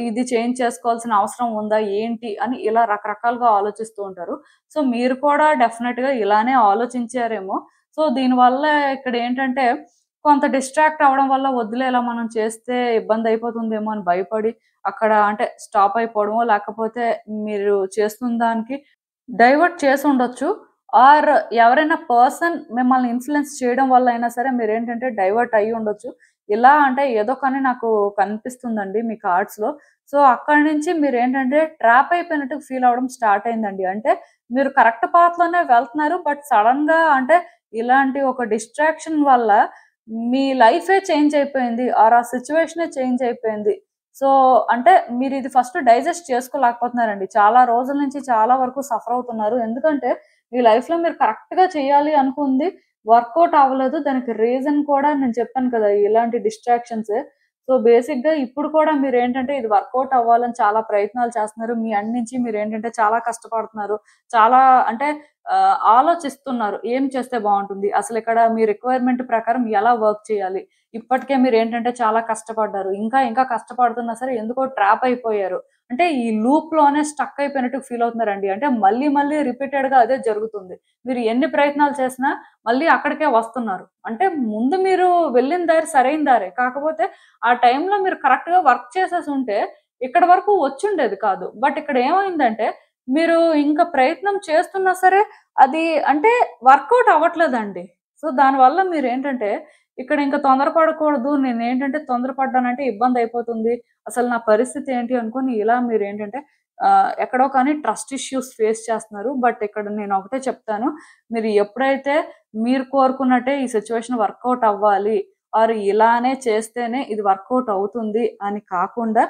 ఇది చేంజ్ చేసుకోవాల్సిన అవసరం ఉందా ఏంటి అని ఇలా రకరకాలుగా ఆలోచిస్తూ ఉంటారు. సో మీరు కూడా డెఫినెట్ గా ఇలానే ఆలోచించారేమో. సో దీనివల్ల ఇక్కడ ఏంటంటే కొంత డిస్ట్రాక్ట్ అవ్వడం వల్ల వద్దులే ఇలా మనం చేస్తే ఇబ్బంది అయిపోతుందేమో అని భయపడి అక్కడ అంటే స్టాప్ అయిపోవడమో, లేకపోతే మీరు చేస్తున్న దానికి డైవర్ట్ చేసి ఉండొచ్చు. ఆర్ ఎవరైనా పర్సన్ మిమ్మల్ని ఇన్ఫ్లుయెన్స్ చేయడం వల్ల అయినా సరే మీరేంటంటే డైవర్ట్ అయ్యి ఉండొచ్చు. ఇలా అంటే ఏదో కానీ నాకు కనిపిస్తుందండి మీ కార్డ్స్‌లో. సో అక్కడి నుంచి మీరేంటంటే ట్రాప్ అయిపోయినట్టు ఫీల్ అవ్వడం స్టార్ట్ అయిందండి. అంటే మీరు కరెక్ట్ పాత్‌లోనే వెళ్తున్నారు. బట్ సడెన్‌గా అంటే ఇలాంటి ఒక డిస్ట్రాక్షన్ వల్ల మీ లైఫే చేంజ్ అయిపోయింది. ఆర్ ఆ సిట్యుయేషనే చేంజ్ అయిపోయింది. సో అంటే మీరు ఇది ఫస్ట్ డైజెస్ట్ చేసుకోలేకపోతున్నారండి. చాలా రోజుల నుంచి చాలా వరకు సఫర్ అవుతున్నారు. ఎందుకంటే మీ లైఫ్‌లో మీరు కరెక్ట్‌గా చేయాలి అనుకుంది వర్కౌట్ అవ్వలేదు. దానికి రీజన్ కూడా నేను చెప్పాను కదా! ఇలాంటి డిస్ట్రాక్షన్సే. సో బేసిక్‌గా ఇప్పుడు కూడా మీరేంటంటే ఇది వర్కౌట్ అవ్వాలని చాలా ప్రయత్నాలు చేస్తున్నారు. మీ ఎండ్ నుంచి మీరేంటంటే చాలా కష్టపడుతున్నారు. చాలా అంటే ఆలోచిస్తున్నారు. ఏం చేస్తే బావుంటుంది? అసలిక్కడ మీ రిక్వైర్‌మెంట్ ప్రకారం ఎలా వర్క్ చేయాలి? ఇప్పటికే మీరేంటంటే చాలా కష్టపడ్డారు. ఇంకా ఇంకా కష్టపడుతున్నా సరే ఎందుకో ట్రాప్ అయిపోయారు. అంటే ఈ లూప్‌లోనే స్టక్ అయిపోయినట్టు ఫీల్ అవుతున్నారండి. అంటే మళ్ళీ మళ్ళీ రిపీటెడ్‌గా అదే జరుగుతుంది. మీరు ఎన్ని ప్రయత్నాలు చేసినా మళ్ళీ అక్కడికే వస్తున్నారు. అంటే ముందు మీరు వెళ్ళిన దారి సరైన దారే. కాకపోతే ఆ టైంలో మీరు కరెక్ట్‌గా వర్క్ చేసేసుంటే ఇక్కడి వరకు వచ్చుండేది కాదు. బట్ ఇక్కడ ఏమైందంటే మీరు ఇంకా ప్రయత్నం చేస్తున్నా సరే అది అంటే వర్కౌట్ అవ్వట్లేదండి. సో దానివల్ల మీరేంటంటే ఇక్కడ ఇంకా తొందరపడకూడదు. నేనేంటంటే తొందరపడ్డానంటే ఇబ్బందయిపోతుంది. అసలు నా పరిస్థితి ఏంటి అనుకోని ఇలా మీరేంటంటే ఎక్కడో కానీ ట్రస్ట్ ఇష్యూస్ ఫేస్ చేస్తున్నారు. బట్ ఇక్కడ నేనొకటే చెప్తాను. మీరు ఎప్పుడైతే మీరు కోరుకున్నట్టే ఈ సిట్యుయేషన్ వర్కౌట్ అవ్వాలి ఆర్ ఇలానే చేస్తేనే ఇది వర్కౌట్ అవుతుంది అని కాకుండా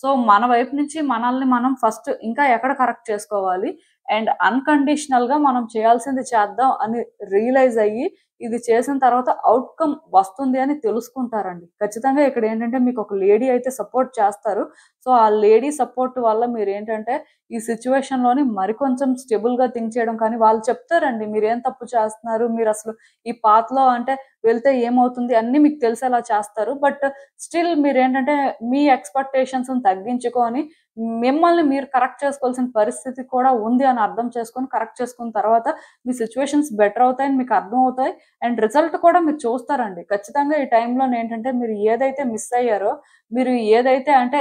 సో మన వైపు నుంచి మనల్ని మనం ఫస్ట్ ఇంకా ఎక్కడ కరెక్ట్ చేసుకోవాలి అండ్ అన్‌కండిషనల్‌గా మనం చేయాల్సింది చేద్దాం అని రియలైజ్ అయ్యి ఇది చేసిన తర్వాత ఔట్‌కమ్ వస్తుంది అని తెలుసుకుంటారండి. ఖచ్చితంగా ఇక్కడ ఏంటంటే మీకు ఒక లేడీ అయితే సపోర్ట్ చేస్తారు. సో ఆ లేడీ సపోర్ట్ వల్ల మీరేంటంటే ఈ సిట్యుయేషన్‌లోని మరికొంచెం స్టేబుల్‌గా థింక్ చేయడం కానీ వాళ్ళు చెప్తారండి. మీరేం తప్పు చేస్తున్నారు? మీరసలు ఈ పాత్‌లో అంటే వెళ్తే ఏమవుతుంది అన్నీ మీకు తెలిసేలా చేస్తారు. బట్ స్టిల్ మీరేంటంటే మీ ఎక్స్‌పెక్టేషన్స్‌ని తగ్గించుకొని మిమ్మల్ని మీరు కరెక్ట్ చేసుకోవాల్సిన పరిస్థితి కూడా ఉంది అని అర్థం చేసుకొని కరెక్ట్ చేసుకున్న తర్వాత మీ సిట్యుయేషన్స్ బెటర్ అవుతాయని మీకు అర్థమవుతాయి. అండ్ రిజల్ట్ కూడా మీరు చూస్తారండి. ఖచ్చితంగా ఈ టైంలోనేంటంటే మీరు ఏదైతే మిస్ అయ్యారో, మీరు ఏదైతే అంటే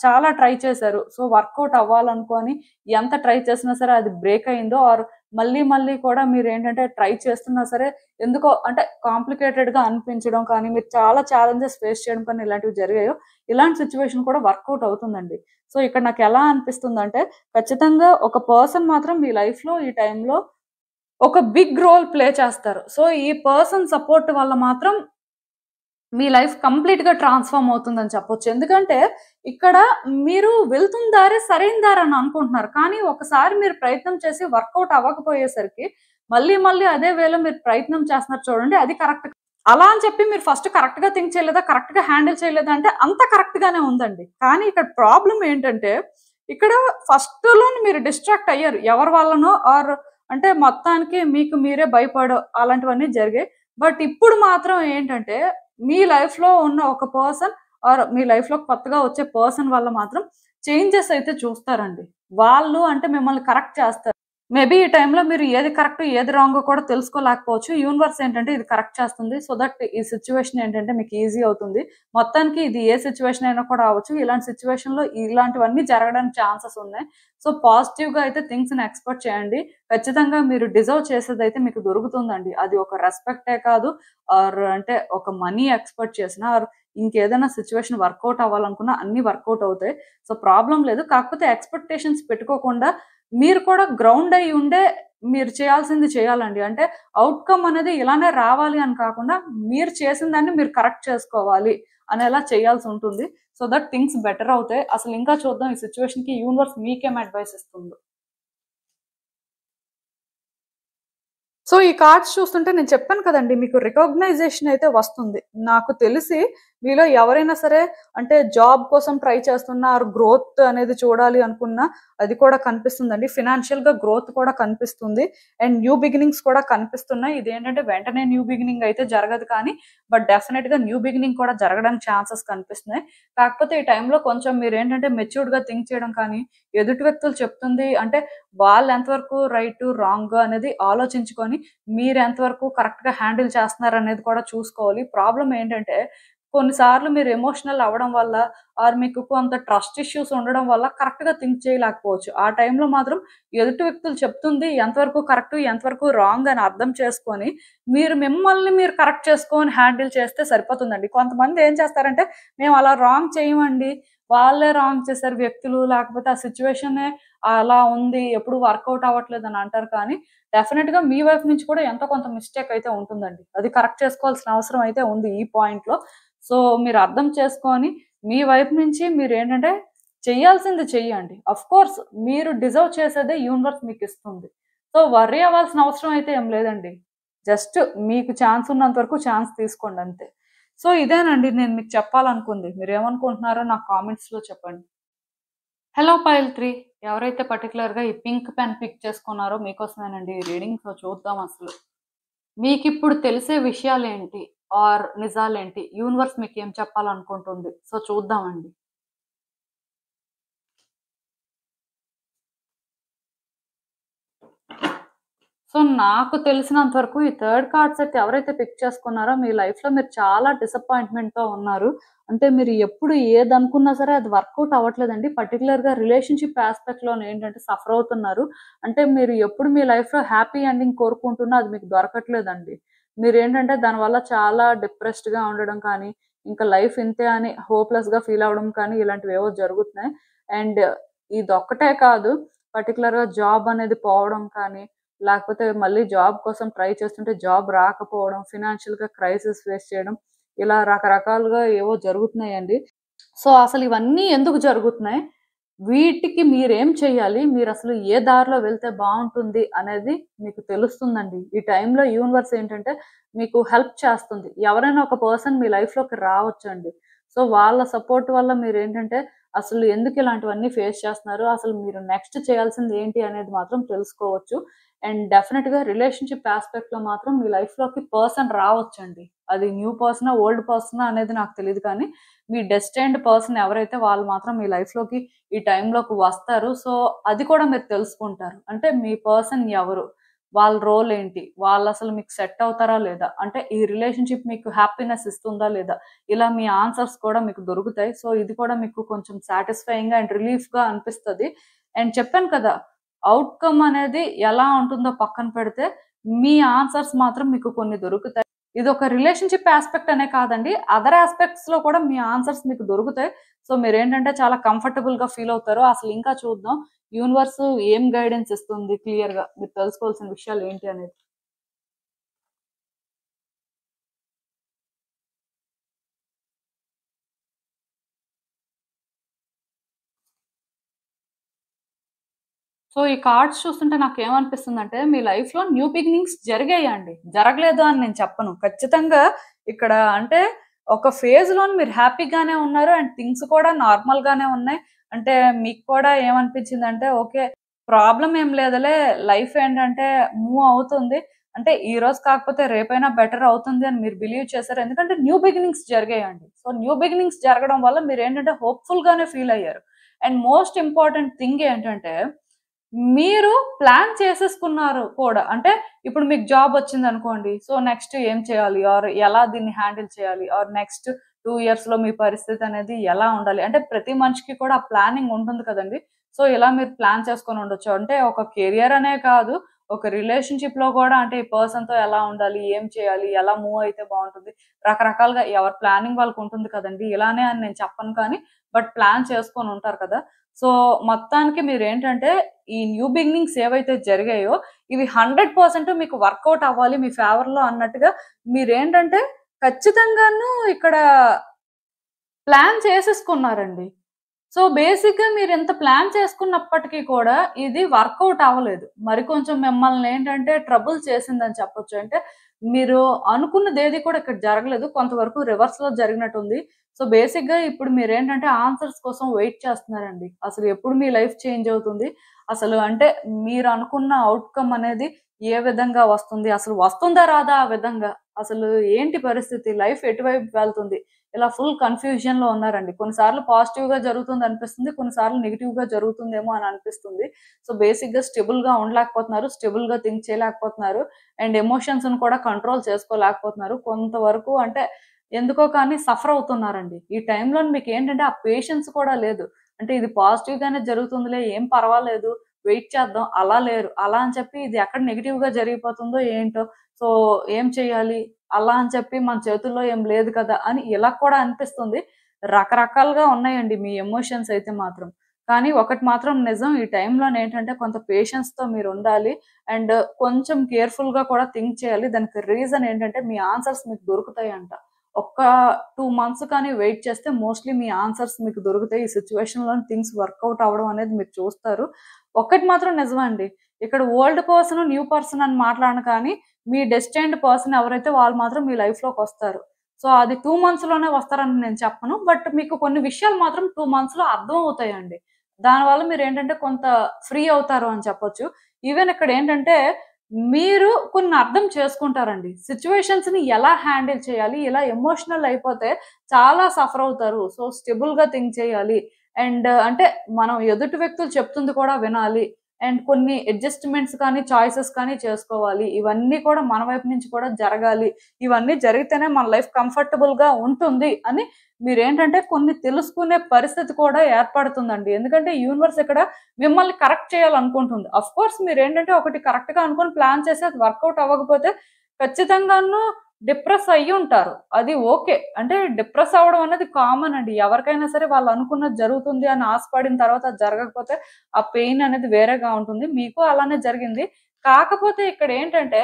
చాలా ట్రై చేశారు. సో వర్కౌట్ అవ్వాలనుకోని ఎంత ట్రై చేసినా సరే అది బ్రేక్ అయిందో ఆర్ మళ్ళీ మళ్ళీ కూడా మీరేంటంటే ట్రై చేస్తున్నా సరే ఎందుకో అంటే కాంప్లికేటెడ్‌గా అనిపించడం కానీ, మీరు చాలా ఛాలెంజెస్ ఫేస్ చేయడం కానీ ఇలాంటివి జరిగాయో, ఇలాంటి సిట్యుయేషన్ కూడా వర్కౌట్ అవుతుందండి. సో ఇక్కడ నాకెలా అనిపిస్తుందంటే ఖచ్చితంగా ఒక పర్సన్ మాత్రం మీ లైఫ్‌లో ఈ టైంలో ఒక బిగ్ రోల్ ప్లే చేస్తారు. సో ఈ పర్సన్ సపోర్ట్ వల్ల మాత్రం మీ లైఫ్ కంప్లీట్‌గా ట్రాన్స్‌ఫార్మ్ అవుతుందని చెప్పొచ్చు. ఎందుకంటే ఇక్కడ మీరు వెళ్తున్న దారే సరైన దారని అనుకుంటున్నారు. కానీ ఒకసారి మీరు ప్రయత్నం చేసి వర్కౌట్ అవ్వకపోయేసరికి మళ్ళీ మళ్ళీ అదే వేలో మీరు ప్రయత్నం చేస్తున్నారు చూడండి అది కరెక్ట్. అలా అని చెప్పి మీరు ఫస్ట్ కరెక్ట్‌గా థింక్ చేయలేదా? కరెక్ట్‌గా హ్యాండిల్ చేయలేదా? అంటే అంతా కరెక్ట్‌గానే ఉందండి. కానీ ఇక్కడ ప్రాబ్లమ్ ఏంటంటే ఇక్కడ ఫస్ట్‌లోనే మీరు డిస్ట్రాక్ట్ అయ్యారు. ఎవరి వల్లనో ఆర్ అంటే మొత్తానికి మీకు మీరే భయపడో అలాంటివన్నీ జరిగాయి. బట్ ఇప్పుడు మాత్రం ఏంటంటే మీ లైఫ్‌లో ఉన్న ఒక పర్సన్ ఆర్ మీ లైఫ్‌లో కొత్తగా వచ్చే పర్సన్ వల్ల మాత్రం చేంజెస్ అయితే చూస్తారండి. వాళ్ళు అంటే మిమ్మల్ని కరెక్ట్ చేస్తారు. మేబీ ఈ టైంలో మీరు ఏది కరెక్ట్, ఏది రాంగో కూడా తెలుసుకోలేకపోవచ్చు. యూనివర్స్ ఏంటంటే ఇది కరెక్ట్ చేస్తుంది. సో దట్ ఈ సిట్యుయేషన్ ఏంటంటే మీకు ఈజీ అవుతుంది. మొత్తానికి ఇది ఏ సిట్యుయేషన్ అయినా కూడా అవ్వచ్చు. ఇలాంటి సిట్యుయేషన్‌లో ఇలాంటివన్నీ జరగడానికి ఛాన్సెస్ ఉన్నాయి. సో పాజిటివ్‌గా అయితే థింగ్స్‌ని ఎక్స్‌పెక్ట్ చేయండి. ఖచ్చితంగా మీరు డిజర్వ్ చేసేదైతే మీకు దొరుకుతుందండి. అది ఒక రెస్పెక్టే కాదు ఆర్ అంటే ఒక మనీ ఎక్స్‌పెక్ట్ చేసినా ఆర్ ఇంకేదైనా సిట్యుయేషన్ వర్కౌట్ అవ్వాలనుకున్నా అన్నీ వర్కౌట్ అవుతాయి. సో ప్రాబ్లమ్ లేదు. కాకపోతే ఎక్స్‌పెక్టేషన్స్ పెట్టుకోకుండా మీరు కూడా గ్రౌండ్ అయ్యి ఉండే మీరు చేయాల్సింది చేయాలండి. అంటే ఔట్‌కమ్ అనేది ఇలానే రావాలి అని కాకుండా మీరు చేసిన దాన్ని మీరు కరెక్ట్ చేసుకోవాలి అనేలా చేయాల్సి ఉంటుంది. సో దట్ థింగ్స్ బెటర్ అవుతాయి. అసలు ఇంకా చూద్దాం ఈ సిట్యుయేషన్‌కి యూనివర్స్ మీకేం అడ్వైస్ ఇస్తుందో. సో ఈ కార్డ్స్ చూస్తుంటే నేను చెప్పాను కదండీ మీకు రికగ్నైజేషన్ అయితే వస్తుంది. నాకు తెలిసి మీలో ఎవరైనా సరే అంటే జాబ్ కోసం ట్రై చేస్తున్నా ఆర్ గ్రోత్ అనేది చూడాలి అనుకున్నా అది కూడా కనిపిస్తుందండి. ఫినాన్షియల్‌గా గ్రోత్ కూడా కనిపిస్తుంది. అండ్ న్యూ బిగినింగ్స్ కూడా కనిపిస్తున్నాయి. ఇదేంటంటే వెంటనే న్యూ బిగినింగ్ అయితే జరగదు కానీ బట్ డెఫినిట్‌గా న్యూ బిగినింగ్ కూడా జరగడానికి ఛాన్సెస్ కనిపిస్తున్నాయి. కాకపోతే ఈ టైంలో కొంచెం మీరేంటంటే మెచ్యూర్డ్‌గా థింక్ చేయడం కానీ, ఎదుటి వ్యక్తులు చెప్తుంది అంటే వాళ్ళు ఎంతవరకు రైటు, రాంగ్ అనేది ఆలోచించుకొని మీరు ఎంతవరకు కరెక్ట్‌గా హ్యాండిల్ చేస్తున్నారనేది కూడా చూసుకోవాలి. ప్రాబ్లమ్ ఏంటంటే కొన్నిసార్లు మీరు ఎమోషనల్ అవ్వడం వల్ల ఆర్ మీకు కొంత ట్రస్ట్ ఇష్యూస్ ఉండడం వల్ల కరెక్ట్‌గా థింక్ చేయలేకపోవచ్చు. ఆ టైంలో మాత్రం ఎదుటి వ్యక్తులు చెప్తుంది ఎంతవరకు కరెక్టు, ఎంతవరకు రాంగ్ అని అర్థం చేసుకొని, మీరు మిమ్మల్ని మీరు కరెక్ట్ చేసుకొని హ్యాండిల్ చేస్తే సరిపోతుందండి. కొంతమంది ఏం చేస్తారంటే, మేము అలా రాంగ్ చేయమండి. వాళ్ళే రాంగ్ చేశారు వ్యక్తులు, లేకపోతే ఆ సిట్యుయేషనే అలా ఉంది. ఎప్పుడు వర్కౌట్ అవ్వట్లేదని అంటారు కానీ, డెఫినిట్‌గా మీ వైపు నుంచి కూడా ఎంతో కొంత మిస్టేక్ అయితే ఉంటుందండి. అది కరెక్ట్ చేసుకోవాల్సిన అవసరం అయితే ఉంది ఈ పాయింట్‌లో. సో, మీరు అర్థం చేసుకొని మీ వైపు నుంచి మీరేంటంటే చేయాల్సింది చెయ్యండి. ఆఫ్‌కోర్స్ మీరు డిజర్వ్ చేసేదే యూనివర్స్ మీకిస్తుంది. సో, వర్రీ అవ్వాల్సిన అవసరం అయితే ఏం లేదండి. జస్ట్ మీకు ఛాన్స్ ఉన్నంత వరకు ఛాన్స్ తీసుకోండి అంతే. సో, ఇదేనండి నేను మీకు చెప్పాలనుకుంది. మీరేమనుకుంటున్నారో నాకు కామెంట్స్‌లో చెప్పండి. హలో పైల్ 3 ఎవరైతే పర్టిక్యులర్‌గా ఈ పింక్ పెన్ పిక్ చేసుకున్నారో మీకోసమేనండి ఈ రీడింగ్. సో, చూద్దాం అసలు. మీకిప్పుడు తెలిసే విషయాలేంటి? ఆర్ నిజాలేంటి? యూనివర్స్ మీకేం చెప్పాలనుకుంటుంది? సో, చూద్దామండి. సో, నాకు తెలిసినంత వరకు ఈ థర్డ్ కార్డ్ సెట్ ఎవరైతే పిక్ చేసుకున్నారో మీ లైఫ్‌లో మీరు చాలా డిసప్పాయింట్‌మెంట్‌తో ఉన్నారు. అంటే మీరు ఎప్పుడు ఏదనుకున్నా సరే అది వర్కౌట్ అవ్వట్లేదండి. పర్టిక్యులర్‌గా రిలేషన్‌షిప్ యాస్పెక్ట్‌లోనేంటంటే సఫర్ అవుతున్నారు. అంటే మీరు ఎప్పుడు మీ లైఫ్‌లో హ్యాపీ ఎండింగ్ కోరుకుంటున్నా అది మీకు దొరకట్లేదండి. మీరేంటంటే దానివల్ల చాలా డిప్రెస్డ్‌గా ఉండడం కానీ, ఇంకా లైఫ్ ఇంతే అని హోప్‌లెస్‌గా ఫీల్ అవ్వడం కానీ ఇలాంటివేవో జరుగుతున్నాయి. అండ్ ఇదొక్కటే కాదు పర్టిక్యులర్‌గా జాబ్ అనేది పోవడం కానీ లేకపోతే మళ్ళీ జాబ్ కోసం ట్రై చేస్తుంటే జాబ్ రాకపోవడం, ఫినాన్షియల్‌గా క్రైసిస్ ఫేస్ చేయడం, ఇలా రకరకాలుగా ఏవో జరుగుతున్నాయండి. సో, అసలు ఇవన్నీ ఎందుకు జరుగుతున్నాయి? వీటికి మీరేం చేయాలి? మీరసలు ఏ దారిలో వెళ్తే బావుంటుంది అనేది మీకు తెలుస్తుందండి. ఈ టైంలో యూనివర్స్ ఏంటంటే మీకు హెల్ప్ చేస్తుంది. ఎవరైనా ఒక పర్సన్ మీ లైఫ్‌లోకి రావచ్చండి. సో, వాళ్ళ సపోర్ట్ వల్ల మీరేంటంటే అసలు ఎందుకు ఇలాంటివన్నీ ఫేస్ చేస్తున్నారు? అసలు మీరు నెక్స్ట్ చేయాల్సింది ఏంటి అనేది మాత్రం తెలుసుకోవచ్చు. అండ్ డెఫినిట్‌గా రిలేషన్‌షిప్ యాస్పెక్ట్‌లో మాత్రం మీ లైఫ్‌లోకి పర్సన్ రావచ్చండి. అది న్యూ పర్సనా? ఓల్డ్ పర్సనా? అనేది నాకు తెలీదు కానీ, మీ డెస్టైన్డ్ పర్సన్ ఎవరైతే వాళ్ళు మాత్రం మీ లైఫ్‌లోకి ఈ టైంలోకి వస్తారు. సో, అది కూడా మీరు తెలుసుకుంటారు. అంటే మీ పర్సన్ ఎవరు? వాళ్ళ రోల్ ఏంటి? వాళ్ళసలు మీకు సెట్ అవుతారా లేదా? అంటే ఈ రిలేషన్‌షిప్ మీకు హ్యాపీనెస్ ఇస్తుందా లేదా? ఇలా మీ ఆన్సర్స్ కూడా మీకు దొరుకుతాయి. సో, ఇది కూడా మీకు కొంచెం సాటిస్ఫైయింగ్‌గా అండ్ రిలీఫ్‌గా అనిపిస్తది. అండ్ చెప్పాను కదా! ఔట్‌కమ్ అనేది ఎలా ఉంటుందో పక్కన పెడితే, మీ ఆన్సర్స్ మాత్రం మీకు కొన్ని దొరుకుతాయి. ఇదొక రిలేషన్‌షిప్ యాస్పెక్ట్ అనే కాదండి. అదర్ యాస్పెక్ట్స్‌లో కూడా మీ ఆన్సర్స్ మీకు దొరుకుతాయి. సో, మీరేంటంటే చాలా కంఫర్టబుల్‌గా ఫీల్ అవుతారు. అసలు ఇంకా చూద్దాం. యూనివర్స్ ఏం గైడెన్స్ ఇస్తుంది క్లియర్‌గా మీరు తెలుసుకోవాల్సిన విషయాలు ఏంటి అనేది. సో, ఈ కార్డ్స్ చూస్తుంటే నాకేమనిపిస్తుందంటే, మీ లైఫ్‌లో న్యూ బిగినింగ్స్ జరిగాయండి. జరగలేదు అని నేను చెప్పను. ఖచ్చితంగా ఇక్కడ అంటే, ఒక ఫేజ్‌లోని మీరు హ్యాపీగానే ఉన్నారు. అండ్ థింగ్స్ కూడా నార్మల్‌గానే ఉన్నాయి. అంటే మీకు కూడా ఏమనిపించిందంటే, ఓకే. ప్రాబ్లమ్ ఏం లేదులే. లైఫ్ ఏంటంటే మూవ్ అవుతుంది. అంటే ఈరోజు కాకపోతే రేపైనా బెటర్ అవుతుంది అని మీరు బిలీవ్ చేశారు. ఎందుకంటే న్యూ బిగినింగ్స్ జరిగాయండి. సో, న్యూ బిగినింగ్స్ జరగడం వల్ల మీరేంటంటే హోప్‌ఫుల్‌గానే ఫీల్ అయ్యారు. అండ్ మోస్ట్ ఇంపార్టెంట్ థింగ్ ఏంటంటే మీరు ప్లాన్ చేసేసుకున్నారు కూడా. అంటే ఇప్పుడు మీకు జాబ్ వచ్చిందనుకోండి. సో, నెక్స్ట్ ఏం చేయాలి? ఆర్ ఎలా దీన్ని హ్యాండిల్ చేయాలి? ఆర్ నెక్స్ట్ 2 ఇయర్స్‌లో మీ పరిస్థితి అనేది ఎలా ఉండాలి? అంటే ప్రతి మనిషికి కూడా ఆ ప్లానింగ్ ఉంటుంది కదండీ! సో, ఇలా మీరు ప్లాన్ చేసుకొని ఉండొచ్చు. అంటే ఒక కెరియర్ అనే కాదు. ఒక రిలేషన్‌షిప్‌లో కూడా అంటే ఈ పర్సన్‌తో ఎలా ఉండాలి? ఏం చేయాలి? ఎలా మూవ్ అయితే బావుంటుంది? రకరకాలుగా ఎవరి ప్లానింగ్ వాళ్ళకుంటుంది కదండీ! ఇలానే అని నేను చెప్పను కానీ, బట్ ప్లాన్ చేసుకొని ఉంటారు కదా! సో, మొత్తానికి మీరేంటంటే ఈ న్యూ బిగినింగ్స్ ఏవైతే జరిగాయో ఇవి 100% మీకు వర్కౌట్ అవ్వాలి మీ ఫేవర్‌లో అన్నట్టుగా మీరేంటంటే ఖచ్చితంగాను ఇక్కడ ప్లాన్ చేసేసుకున్నారండి. సో, బేసిక్‌గా మీరింత ప్లాన్ చేసుకున్నప్పటికి కూడా ఇది వర్కౌట్ అవ్వలేదు. మరి కొంచెం మిమ్మల్నేంటంటే ట్రబుల్ చేసిందని చెప్పొచ్చు. అంటే మీరు అనుకున్నది ఏది కూడా ఇక్కడ జరగలేదు. కొంతవరకు రివర్స్‌లో జరిగినట్టుంది. సో, బేసిక్‌గా ఇప్పుడు మీరేంటంటే ఆన్సర్స్ కోసం వెయిట్ చేస్తున్నారండి. అసలు ఎప్పుడు మీ లైఫ్ చేంజ్ అవుతుంది? అసలు అంటే మీరనుకున్న ఔట్‌కమ్ అనేది ఏ విధంగా వస్తుంది? అసలు వస్తుందా? రాదా ఆ విధంగా? అసలు ఏంటి పరిస్థితి? లైఫ్ ఎటువైపు వెళ్తుంది? ఇలా ఫుల్ కన్‌ఫ్యూజన్‌లో ఉన్నారండి. కొన్నిసార్లు పాజిటివ్‌గా జరుగుతుందనిపిస్తుంది. కొన్నిసార్లు నెగెటివ్‌గా జరుగుతుందేమో అని అనిపిస్తుంది. సో, బేసిక్‌గా స్టేబుల్‌గా ఉండలేకపోతున్నారు. స్టేబుల్‌గా థింక్ చేయలేకపోతున్నారు. అండ్ ఎమోషన్స్‌ని కూడా కంట్రోల్ చేసుకోలేకపోతున్నారు. కొంతవరకు అంటే ఎందుకో కానీ సఫర్ అవుతున్నారండి. ఈ టైంలో మీకేంటంటే ఆ పేషెన్స్ కూడా లేదు. అంటే ఇది పాజిటివ్‌గానే జరుగుతుందిలే ఏం పర్వాలేదు. వెయిట్ చేద్దాం. అలా లేరు. అలా అని చెప్పి ఇది ఎక్కడ నెగెటివ్‌గా జరిగిపోతుందో ఏంటో. సో, ఏం చేయాలి? అలా అని చెప్పి మన చేతుల్లో ఏం లేదు కదా! అని ఇలా కూడా అనిపిస్తుంది. రకరకాలుగా ఉన్నాయండి మీ ఎమోషన్స్ అయితే మాత్రం. కానీ ఒకటి మాత్రం నిజం ఈ టైంలోనేంటంటే కొంత పేషెన్స్‌తో మీరుండాలి. అండ్ కొంచెం కేర్‌ఫుల్‌గా కూడా థింక్ చేయాలి. దానికి రీజన్ ఏంటంటే మీ ఆన్సర్స్ మీకు దొరుకుతాయంట. ఒక్క 2 మంత్స్ కానీ వెయిట్ చేస్తే మోస్ట్‌లీ మీ ఆన్సర్స్ మీకు దొరుకుతాయి. ఈ సిట్యుయేషన్‌లోని థింగ్స్ వర్కౌట్ అవ్వడం అనేది మీరు చూస్తారు. ఒక్కటి మాత్రం నిజమండి. ఇక్కడ ఓల్డ్ పర్సన్, న్యూ పర్సన్ అని మాట్లాడను కానీ మీ డెస్టిన్డ్ పర్సన్ ఎవరైతే వాళ్ళు మాత్రం మీ లైఫ్‌లోకొస్తారు. సో, అది 2 మంత్స్‌లోనే వస్తారని నేను చెప్పను. బట్ మీకు కొన్ని విషయాలు మాత్రం 2 మంత్స్‌లో అర్థం అవుతాయండి. దానివల్ల మీరేంటంటే కొంత ఫ్రీ అవుతారు అని చెప్పొచ్చు. ఈవెన్ ఇక్కడేంటంటే మీరు కొన్ని అర్థం చేసుకుంటారండి. సిట్యుయేషన్స్‌ని ఎలా హ్యాండిల్ చేయాలి? ఇలా ఎమోషనల్ అయిపోతే చాలా సఫర్ అవుతారు. సో, స్టేబుల్‌గా థింక్ చేయాలి. అండ్ అంటే మనం ఎదుటి వ్యక్తులు చెప్తుంది కూడా వినాలి. అండ్ కొన్ని అడ్జస్ట్‌మెంట్స్ కానీ, చాయిసెస్ కానీ చేసుకోవాలి. ఇవన్నీ కూడా మన వైపు నుంచి కూడా జరగాలి. ఇవన్నీ జరిగితేనే మన లైఫ్ కంఫర్టబుల్‌గా ఉంటుంది అని మీరేంటంటే కొన్ని తెలుసుకునే పరిస్థితి కూడా ఏర్పడుతుందండి. ఎందుకంటే యూనివర్స్ ఇక్కడ మిమ్మల్ని కరెక్ట్ చేయాలనుకుంటుంది. ఆఫ్‌కోర్స్ మీరేంటంటే ఒకటి కరెక్ట్‌గా అనుకోని ప్లాన్ చేసి అది వర్కౌట్ అవ్వకపోతే ఖచ్చితంగాను డిప్రెస్ అయ్యుంటారు. అది ఓకే. అంటే డిప్రెస్ అవ్వడం అనేది కామన్ అండి. ఎవరికైనా సరే వాళ్ళు అనుకున్నది జరుగుతుంది అని ఆశపడిన తర్వాత అది జరగకపోతే ఆ పెయిన్ అనేది వేరేగా ఉంటుంది. మీకు అలానే జరిగింది. కాకపోతే ఇక్కడేంటంటే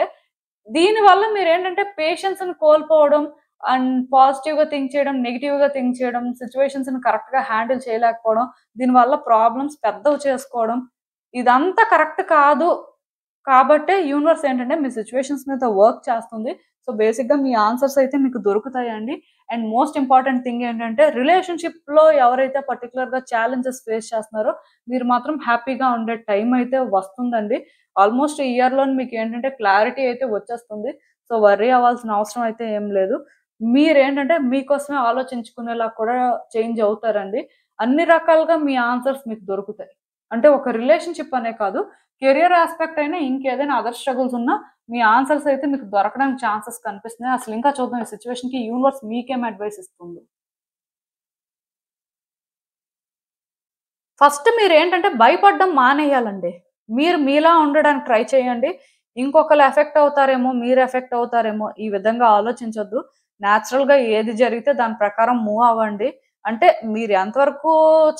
దీనివల్ల మీరేంటంటే పేషెన్స్‌ని కోల్పోవడం అండ్ పాజిటివ్‌గా థింక్ చేయడం, నెగెటివ్‌గా థింక్ చేయడం, సిట్యుయేషన్స్‌ని కరెక్ట్‌గా హ్యాండిల్ చేయలేకపోవడం, దీనివల్ల ప్రాబ్లమ్స్ పెద్దవి చేసుకోవడం, ఇదంతా కరెక్ట్ కాదు. కాబట్టే యూనివర్స్ ఏంటంటే మీ సిట్యుయేషన్స్ మీద వర్క్ చేస్తుంది. సో, బేసిక్‌గా మీ ఆన్సర్స్ అయితే మీకు దొరుకుతాయండి. అండ్ మోస్ట్ ఇంపార్టెంట్ థింగ్ ఏంటంటే రిలేషన్‌షిప్‌లో ఎవరైతే పర్టిక్యులర్‌గా ఛాలెంజెస్ ఫేస్ చేస్తున్నారో మీరు మాత్రం హ్యాపీగా ఉండే టైం అయితే వస్తుందండి. ఆల్మోస్ట్ ఈ ఇయర్‌లోనే మీకేంటంటే క్లారిటీ అయితే వచ్చేస్తుంది. సో, వర్రీ అవ్వాల్సిన అవసరం అయితే ఏం లేదు. మీరేంటంటే మీకోసమే ఆలోచించుకునేలా కూడా చేంజ్ అవుతారండి. అన్ని రకాలుగా మీ ఆన్సర్స్ మీకు దొరుకుతాయి. అంటే ఒక రిలేషన్‌షిప్ అనే కాదు, కెరియర్ యాస్పెక్ట్ అయినా ఇంకేదైనా అదర్ స్ట్రగుల్స్ ఉన్నా మీ ఆన్సర్స్ అయితే మీకు దొరకడానికి ఛాన్సెస్ కనిపిస్తున్నాయి. అసలు ఇంకా చూద్దాం ఈ సిట్యుయేషన్‌కి యూనివర్స్ మీకేం అడ్వైస్ ఇస్తుందో. ఫస్ట్ మీరేంటంటే భయపడడం మానేయాలండి. మీరు మీలా ఉండడానికి ట్రై చేయండి. ఇంకొకళ్ళు ఎఫెక్ట్ అవుతారేమో, మీరు ఎఫెక్ట్ అవుతారేమో ఈ విధంగా ఆలోచించొద్దు. నేచురల్‌గా ఏది జరిగితే దాని ప్రకారం మూవ్ అవ్వండి. అంటే మీరు ఎంతవరకు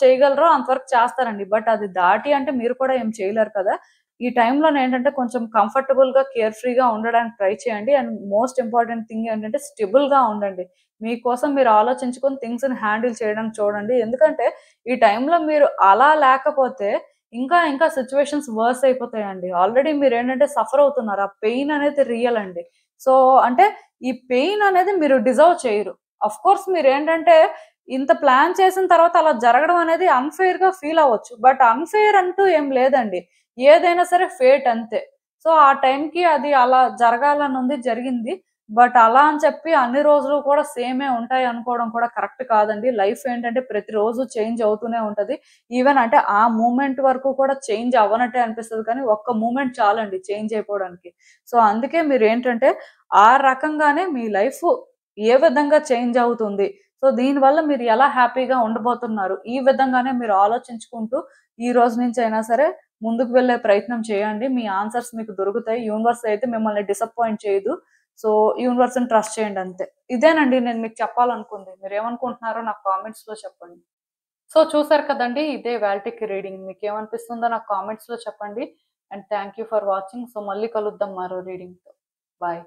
చేయగలరో అంతవరకు చేస్తారండి. బట్ అది దాటి అంటే మీరు కూడా ఏం చేయలేరు కదా! ఈ టైంలోనేంటంటే కొంచెం కంఫర్టబుల్‌గా, కేర్ ఫ్రీగా ఉండడానికి ట్రై చేయండి. అండ్ మోస్ట్ ఇంపార్టెంట్ థింగ్ ఏంటంటే స్టేబుల్‌గా ఉండండి. మీకోసం మీరు ఆలోచించుకొని థింగ్స్‌ని హ్యాండిల్ చేయడానికి చూడండి. ఎందుకంటే ఈ టైంలో మీరు అలా లేకపోతే ఇంకా సిట్యుయేషన్స్ వర్స్ అయిపోతాయండి. ఆల్రెడీ మీరేంటంటే సఫర్ అవుతున్నారు. ఆ పెయిన్ అనేది రియల్ అండి. సో, అంటే ఈ పెయిన్ అనేది మీరు డిజర్వ్ చేయరు. ఆఫ్‌కోర్స్ మీరేంటంటే ఇంత ప్లాన్ చేసిన తర్వాత అలా జరగడం అనేది అన్‌ఫెయిర్‌గా ఫీల్ అవ్వచ్చు. బట్ అన్‌ఫెయిర్ అంటూ ఏం లేదండి. ఏదైనా సరే ఫేట్ అంతే. సో, ఆ టైంకి అది అలా జరగాలనుంది జరిగింది. బట్ అలా అని చెప్పి అన్ని రోజులు కూడా సేమే ఉంటాయి అనుకోవడం కూడా కరెక్ట్ కాదండి. లైఫ్ ఏంటంటే ప్రతిరోజు చేంజ్ అవుతూనే ఉంటది. ఈవెన్ అంటే ఆ మూమెంట్ వరకు కూడా చేంజ్ అవ్వనట్టే అనిపిస్తది కానీ, ఒక్క మూమెంట్ చాలండి చేంజ్ అయిపోవడానికి. సో, అందుకే మీరేంటంటే ఆ రకంగానే మీ లైఫ్ ఏ విధంగా చేంజ్ అవుతుంది. సో, దీనివల్ల మీరు ఎలా హ్యాపీగా ఉండబోతున్నారు. ఈ విధంగానే మీరు ఆలోచించుకుంటూ ఈ రోజు నుంచైనా సరే ముందుకు వెళ్ళే ప్రయత్నం చేయండి. మీ ఆన్సర్స్ మీకు దొరుకుతాయి. యూనివర్స్ అయితే మిమ్మల్ని డిసప్పాయింట్ చేయదు. సో, యూనివర్స్‌ని ట్రస్ట్ చేయండి అంతే. ఇదేనండి నేను మీకు చెప్పాలనుకుంది. మీరేమనుకుంటున్నారో నాకు కామెంట్స్‌లో చెప్పండి. సో, చూసారు కదండీ! ఇదే ఇవాల్టికి రీడింగ్. మీకేమనిపిస్తుందో నాకు కామెంట్స్‌లో చెప్పండి. And thank you for watching. So, మళ్ళీ కలుద్దాం మరో రీడింగ్‌తో. బాయ్.